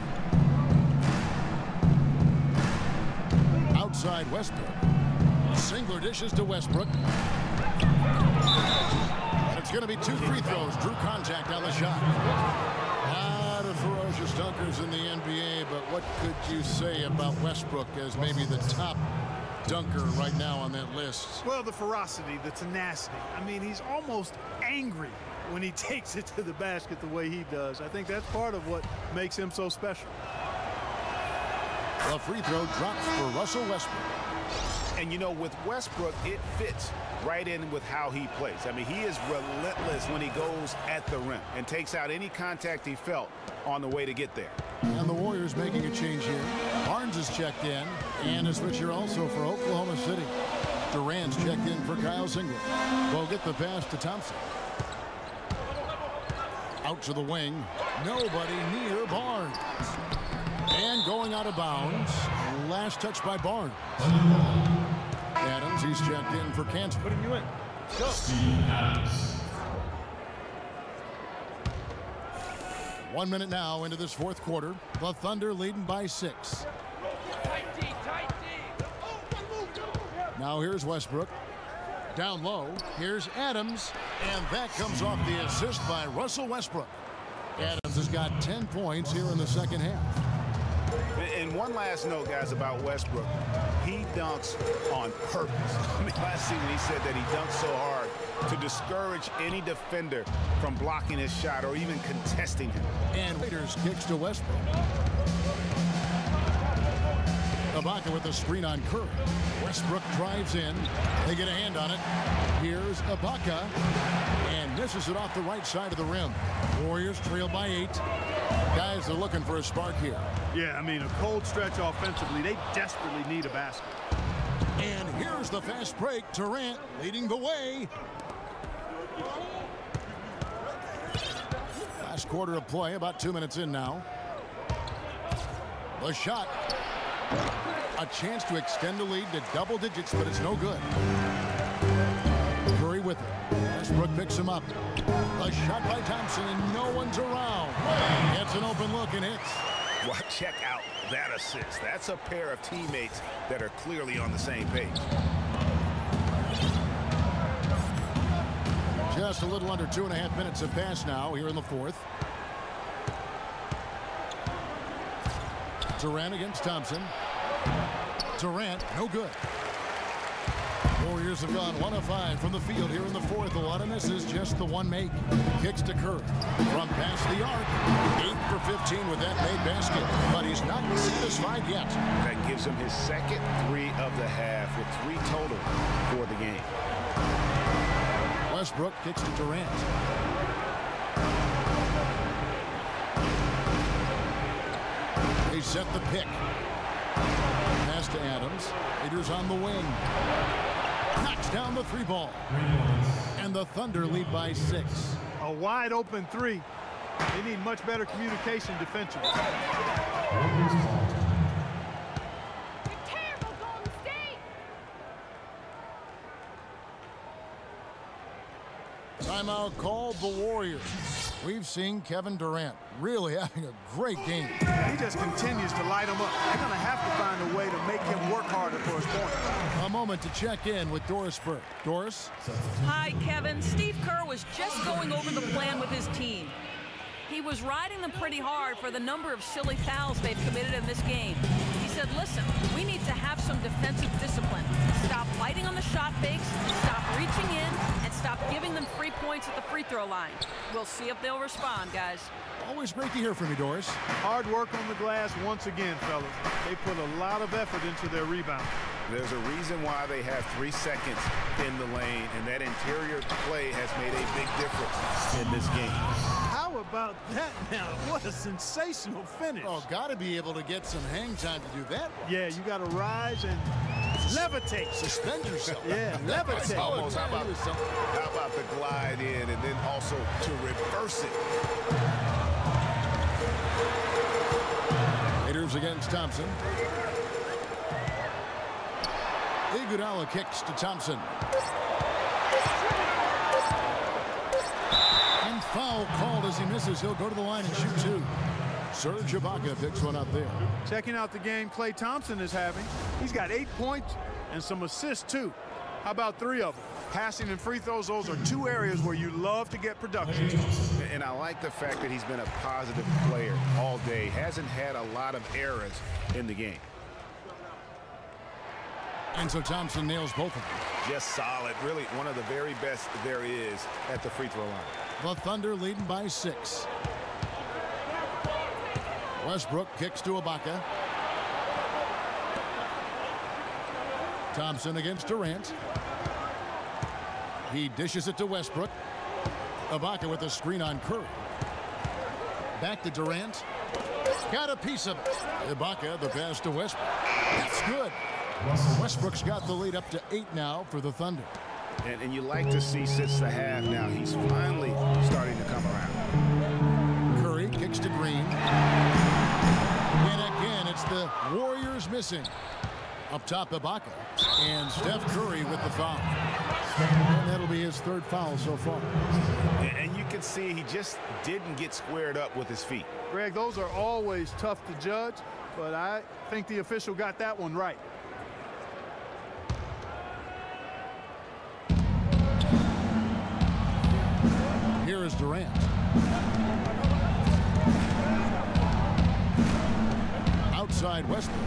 Outside Westbrook. Singler dishes to Westbrook. And it's going to be 2 free throws. Drew contact on the shot. A lot of ferocious dunkers in the NBA, but what could you say about Westbrook as maybe the top dunker right now on that list? Well, the ferocity, the tenacity. I mean, he's almost angry when he takes it to the basket the way he does. I think that's part of what makes him so special. The free throw drops for Russell Westbrook. And you know, with Westbrook, it fits right in with how he plays. I mean, he is relentless when he goes at the rim and takes out any contact he felt on the way to get there. And the Warriors making a change here. Barnes is checked in, and a switcher also for Oklahoma City. Durant's checked in for Kyle Singler. Bogut the pass to Thompson. Out to the wing. Nobody near Barnes. And going out of bounds. Last touch by Barnes. Adams Adams, he's checked in for Kanter. Putting you in. Go. 1 minute now into this fourth quarter. The Thunder leading by 6. Now here's Westbrook. Down low. Here's Adams. And that comes off the assist by Russell Westbrook. Adams has got 10 points here in the second half. And one last note, guys, about Westbrook. He dunks on purpose. I mean, last season he said that he dunks so hard to discourage any defender from blocking his shot or even contesting him. And Raiders kicks to Westbrook. Ibaka with the screen on Curry. Westbrook drives in. They get a hand on it. Here's Ibaka. And misses it off the right side of the rim. Warriors trail by 8. Guys are looking for a spark here. Yeah, I mean, a cold stretch offensively. They desperately need a basket. And here's the fast break. Durant leading the way. Last quarter of play, about 2 minutes in now. The shot. A chance to extend the lead to double digits, but it's no good. Curry with it. Westbrook picks him up. A shot by Thompson, and no one's around. Gets an open look and hits. Well, check out that assist. That's a pair of teammates that are clearly on the same page. Just a little under 2.5 minutes have passed now here in the fourth. Durant against Thompson. Durant, no good. Warriors have gone 1 of 5 from the field here in the fourth. A lot of misses, just the one make. Kicks to Curry from past the arc. 8 for 15 with that made basket, but he's not satisfied yet. That gives him his second 3 of the half with 3 total for the game. Westbrook kicks to Durant. They set the pick. Pass to Adams. Raiders on the wing. Knocks down the 3 ball. And the Thunder lead by 6. A wide open 3. They need much better communication defensively. Timeout called the Warriors. We've seen Kevin Durant really having a great game. He just continues to light them up. They're going to have to find a way to make him work harder for his points. A moment to check in with Doris Burke. Doris? Hi, Kevin. Steve Kerr was just going over the plan with his team. He was riding them pretty hard for the number of silly fouls they've committed in this game. He said, listen, we need to have some defensive discipline. Stop fighting on the shot fakes, stop reaching in, and stop giving them free points at the free throw line. We'll see if they'll respond, guys. Always great to hear from you, Doris. Hard work on the glass once again, fellas. They put a lot of effort into their rebound. There's a reason why they have 3 seconds in the lane, and that interior play has made a big difference in this game. How about that now? What a sensational finish. Oh, got to be able to get some hang time to do that. Yeah, you got to rise and levitate. Suspend yourself. Yeah, levitate. Almost. How about the glide in and then also to reverse it? Raiders against Thompson. Iguodala kicks to Thompson. And foul called as he misses. He'll go to the line and shoot 2. Serge Ibaka picks one up there. Checking out the game Klay Thompson is having. He's got 8 points and some assists, too. How about 3 of them? Passing and free throws, those are 2 areas where you love to get production. And I like the fact that he's been a positive player all day. Hasn't had a lot of errors in the game. And so Thompson nails both of them. Just solid. Really one of the very best there is at the free throw line. The Thunder leading by 6. Westbrook kicks to Ibaka. Thompson against Durant. He dishes it to Westbrook. Ibaka with a screen on Curry. Back to Durant. Got a piece of it. Ibaka, the pass to Westbrook. That's good. Westbrook's got the lead up to 8 now for the Thunder. And you like to see since the half now, he's finally starting to come around. Curry kicks to Green. And again, it's the Warriors missing. Up top, Ibaka. And Steph Curry with the foul. And that'll be his third foul so far. And you can see he just didn't get squared up with his feet. Greg, those are always tough to judge, but I think the official got that one right. Here is Durant. Outside Westbrook.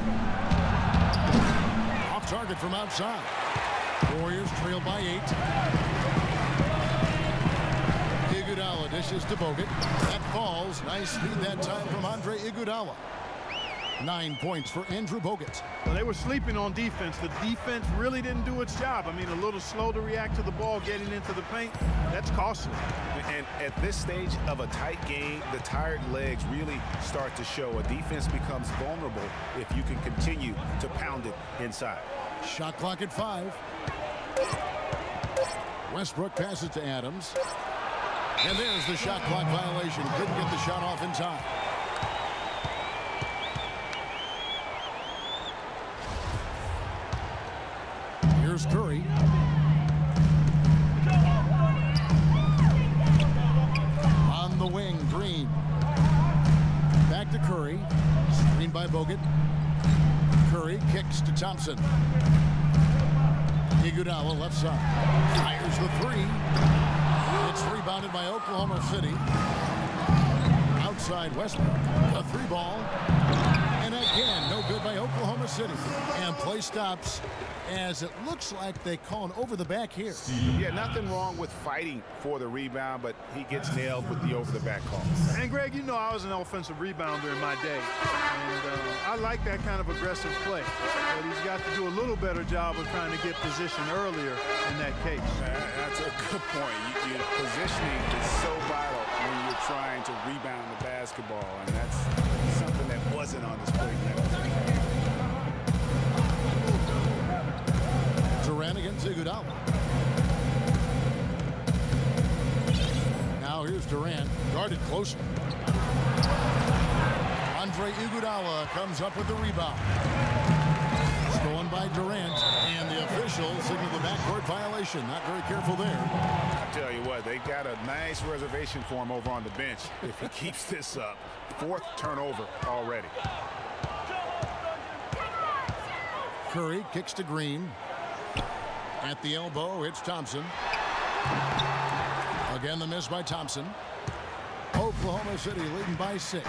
Off target from outside. Warriors trail by 8. Iguodala dishes to Bogut. That falls. Nice feed that time from Iguodala. 9 points for Andrew Bogut. Well, they were sleeping on defense. The defense really didn't do its job. I mean, a little slow to react to the ball getting into the paint. That's costly. And at this stage of a tight game, the tired legs really start to show. A defense becomes vulnerable if you can continue to pound it inside. Shot clock at 5. Westbrook passes to Adams. And there's the shot clock violation. Couldn't get the shot off in time. Here's Curry. On the wing, Green. Back to Curry. Screened by Bogut. Curry kicks to Thompson. Iguodala left side. Fires the 3. It's rebounded by Oklahoma City. Outside Westbrook. A 3-ball. And again, no good by Oklahoma City. And play stops as it looks like they call an over the back here. Yeah, nothing wrong with fighting for the rebound, but he gets nailed with the over the back call. And Greg, you know I was an offensive rebounder in my day. And I like that kind of aggressive play. But he's got to do a little better job of trying to get position earlier in that case. That's a good point. Positioning is so vital when you're trying to rebound the basketball, and that's something that wasn't on display tonight. Durant against Iguodala. Now here's Durant, guarded closer. Iguodala comes up with the rebound. Stolen by Durant, and the officials signal the backcourt violation. Not very careful there. I tell you what, they got a nice reservation for him over on the bench if he keeps this up. 4th turnover already. Curry kicks to Green. At the elbow, it's Thompson. Again, the miss by Thompson. Oklahoma City leading by 6.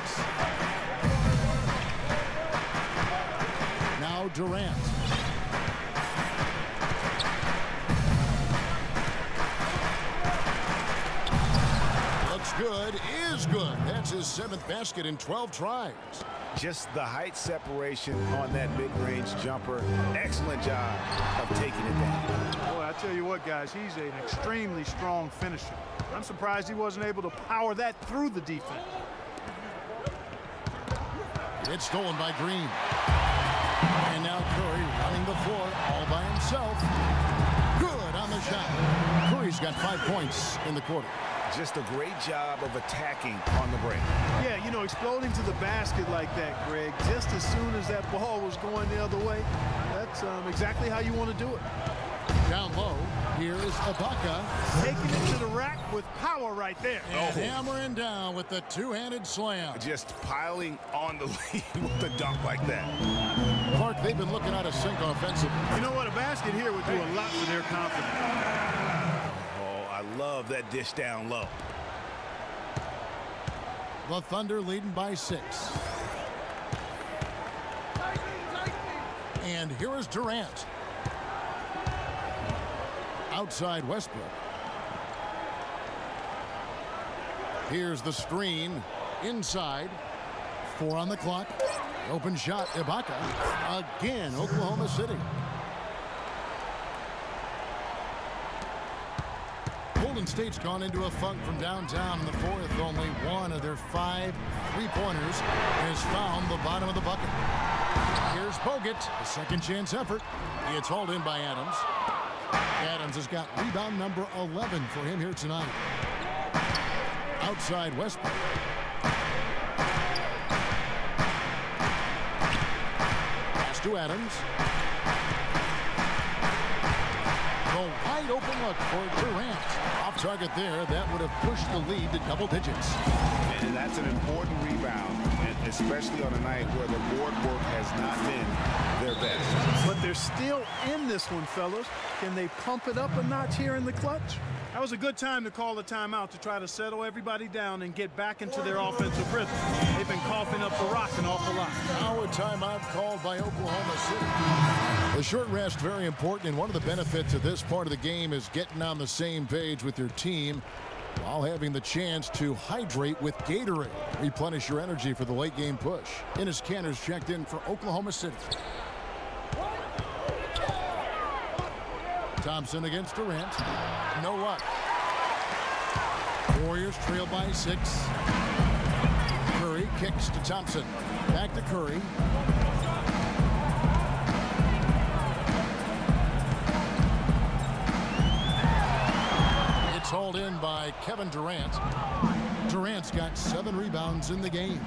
Now Durant. Looks good, is good. That's his 7th basket in 12 tries. Just the height separation on that mid-range jumper. Excellent job of taking it down. Boy, I tell you what, guys, he's an extremely strong finisher. I'm surprised he wasn't able to power that through the defense. It's stolen by Green. And now Curry running the floor all by himself. Good on the shot. Curry's got 5 points in the quarter. Just a great job of attacking on the break. Yeah, you know, exploding to the basket like that, Greg, just as soon as that ball was going the other way, that's exactly how you want to do it. Down low, here's Ibaka. Taking it to the rack with power right there. And hammering down with the two-handed slam. Just piling on the lead with a dunk like that. Clark, they've been looking out of sync offensively. You know what? A basket here would do a lot for their confidence. I love that dish down low. The Thunder leading by 6. And here is Durant. Outside Westbrook. Here's the screen. Inside. 4 on the clock. Open shot, Ibaka. Again, Oklahoma City. Golden State's gone into a funk from downtown in the 4th. Only 1 of their 5 3-pointers has found the bottom of the bucket. Here's Bogut, a second chance effort. It's hauled in by Adams. Adams has got rebound number 11 for him here tonight. Outside Westbrook. Pass to Adams. A wide open look for Durant. Off target there. That would have pushed the lead to double digits. And that's an important rebound, and especially on a night where the board work has not been their best. But they're still in this one, fellas. Can they pump it up a notch here in the clutch? That was a good time to call a timeout to try to settle everybody down and get back into their offensive rhythm. They've been coughing up the rock an awful lot. Now a timeout called by Oklahoma City. The short rest, very important, and one of the benefits of this part of the game is getting on the same page with your team while having the chance to hydrate with Gatorade. Replenish your energy for the late game push. Enes Kanter's checked in for Oklahoma City. Thompson against Durant. No luck. Warriors trail by 6. Curry kicks to Thompson. Back to Curry. It's hauled in by Kevin Durant. Durant's got 7 rebounds in the game.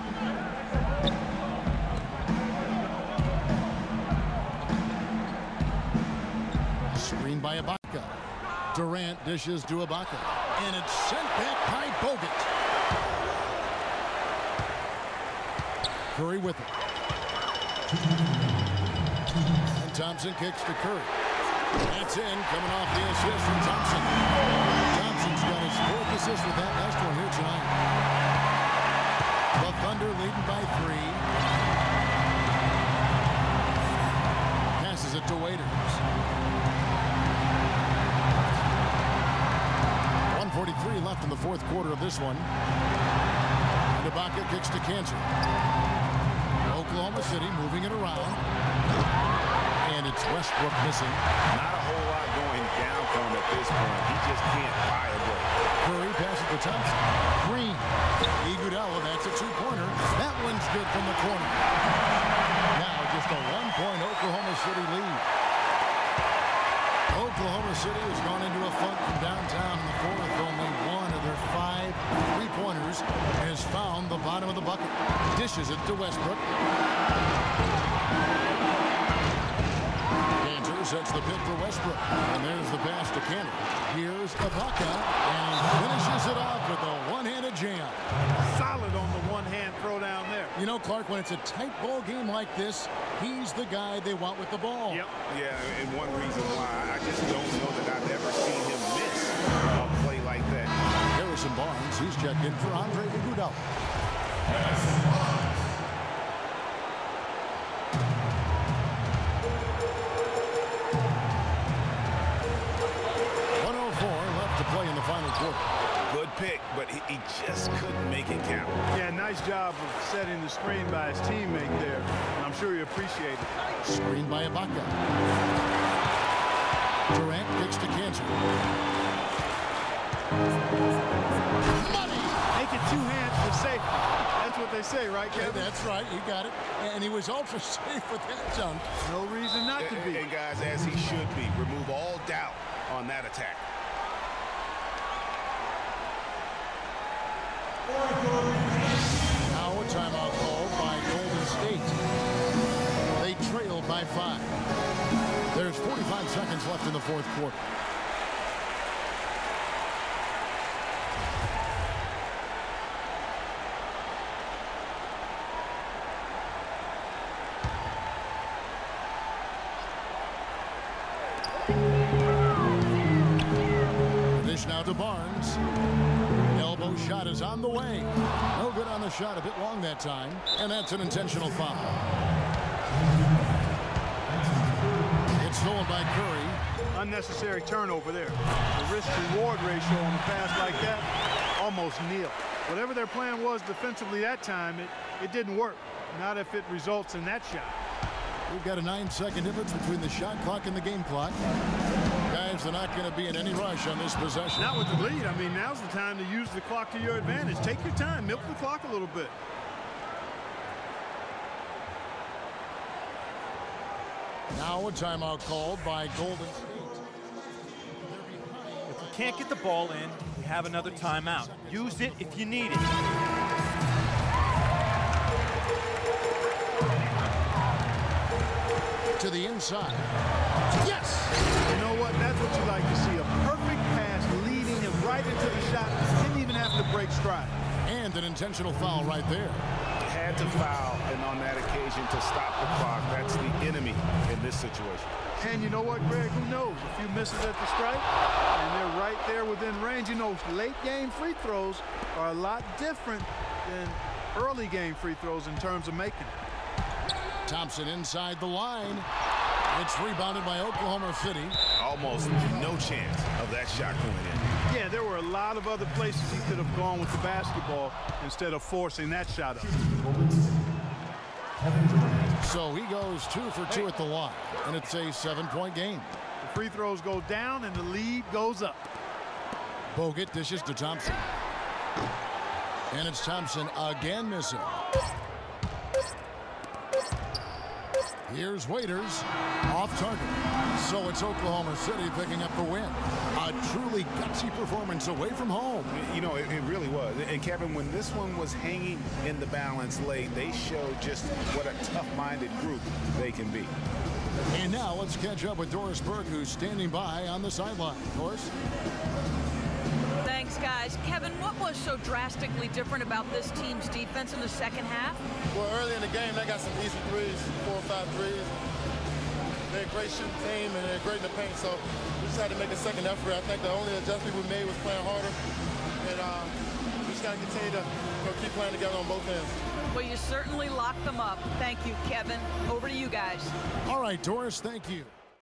Screen by Ibaka. Durant dishes to Ibaka. And it's sent back by Bogut. Curry with it. And Thompson kicks to Curry. That's in, coming off the assist from Thompson. Thompson's got his 4th assist with that last one here tonight. The Thunder leading by 3. Passes it to Waiters. 1:43 left in the 4th quarter of this one. And Ibaka kicks to Kanter. Oklahoma City moving it around. And it's Westbrook missing. Not a whole lot going down for him at this point. He just can't buy a break. Curry passes to Thompson. Green. Iguodala, that's a 2-pointer. That one's good from the corner. Now just a 1-point Oklahoma City lead. Oklahoma City has gone into a funk from downtown in the 4th. Only one of their 5 3-pointers has found the bottom of the bucket. Dishes it to Westbrook. Kanter sets the pick for Westbrook. And there's the pass to Kanter. Here's Ibaka. And he finishes it off with a one-handed jam. Solid on the one-hand throw down there. You know, Clark, when it's a tight ball game like this, he's the guy they want with the ball. Yep. Yeah, and one reason why I just don't know that I've ever seen him miss a play like that. Harrison Barnes, he's checked in for Iguodala. To play in the final quarter. Good pick, but he just couldn't make it count. Yeah, nice job of setting the screen by his teammate there. And I'm sure he appreciated it. Screen by Ibaka. Durant kicks to Kanter. Money! Make it 2 hands for safety. That's what they say, right, Kevin? Yeah, that's right. You got it. And he was ultra safe with that dunk. No reason not to be. And guys, as he should be. Remove all doubt on that attack. Now a timeout called by Golden State. They trail by 5. There's 45 seconds left in the 4th quarter. Dish now to Barnes. Elbow shot is on the way. No good on the shot, a bit long that time. And that's an intentional foul. It's stolen by Curry. Unnecessary turnover there. The risk-reward ratio on a pass like that, almost nil. Whatever their plan was defensively that time, it didn't work. Not if it results in that shot. We've got a 9-second difference between the shot clock and the game clock. Guys, they're not going to be in any rush on this possession. Not with the lead. I mean, now's the time to use the clock to your advantage. Take your time. Milk the clock a little bit. Now a timeout called by Golden State. If we can't get the ball in, we have another timeout. Use it if you need it. To the inside. Yes! You know what? That's what you like to see, a perfect pass leading him right into the shot. Didn't even have to break stride. And an intentional foul right there. Had to foul, and on that occasion to stop the clock. That's the enemy in this situation. And you know what, Greg? Who knows? A few misses at the stripe, and they're right there within range. You know, late game free throws are a lot different than early game free throws in terms of making it. Thompson inside the line. It's rebounded by Oklahoma City. Almost no chance of that shot going in. Yeah, there were a lot of other places he could have gone with the basketball instead of forcing that shot up. So he goes 2 for 2 at the line, and it's a 7-point game. The free throws go down, and the lead goes up. Bogut dishes to Thompson. And it's Thompson again missing. Here's Waiters off target. So it's Oklahoma City picking up the win. A truly gutsy performance away from home. You know, it really was. And Kevin, when this one was hanging in the balance late, they showed just what a tough-minded group they can be. And now let's catch up with Doris Burke, who's standing by on the sideline. Doris? Thanks, guys. Kevin, what was so drastically different about this team's defense in the second half? Well, early in the game, they got some easy threes, 4 or 5 threes. They're a great shooting team, and they're great in the paint, so we just had to make a second effort. I think the only adjustment we made was playing harder, and we just got to continue to keep playing together on both ends. Well, you certainly locked them up. Thank you, Kevin. Over to you guys. All right, Doris, thank you.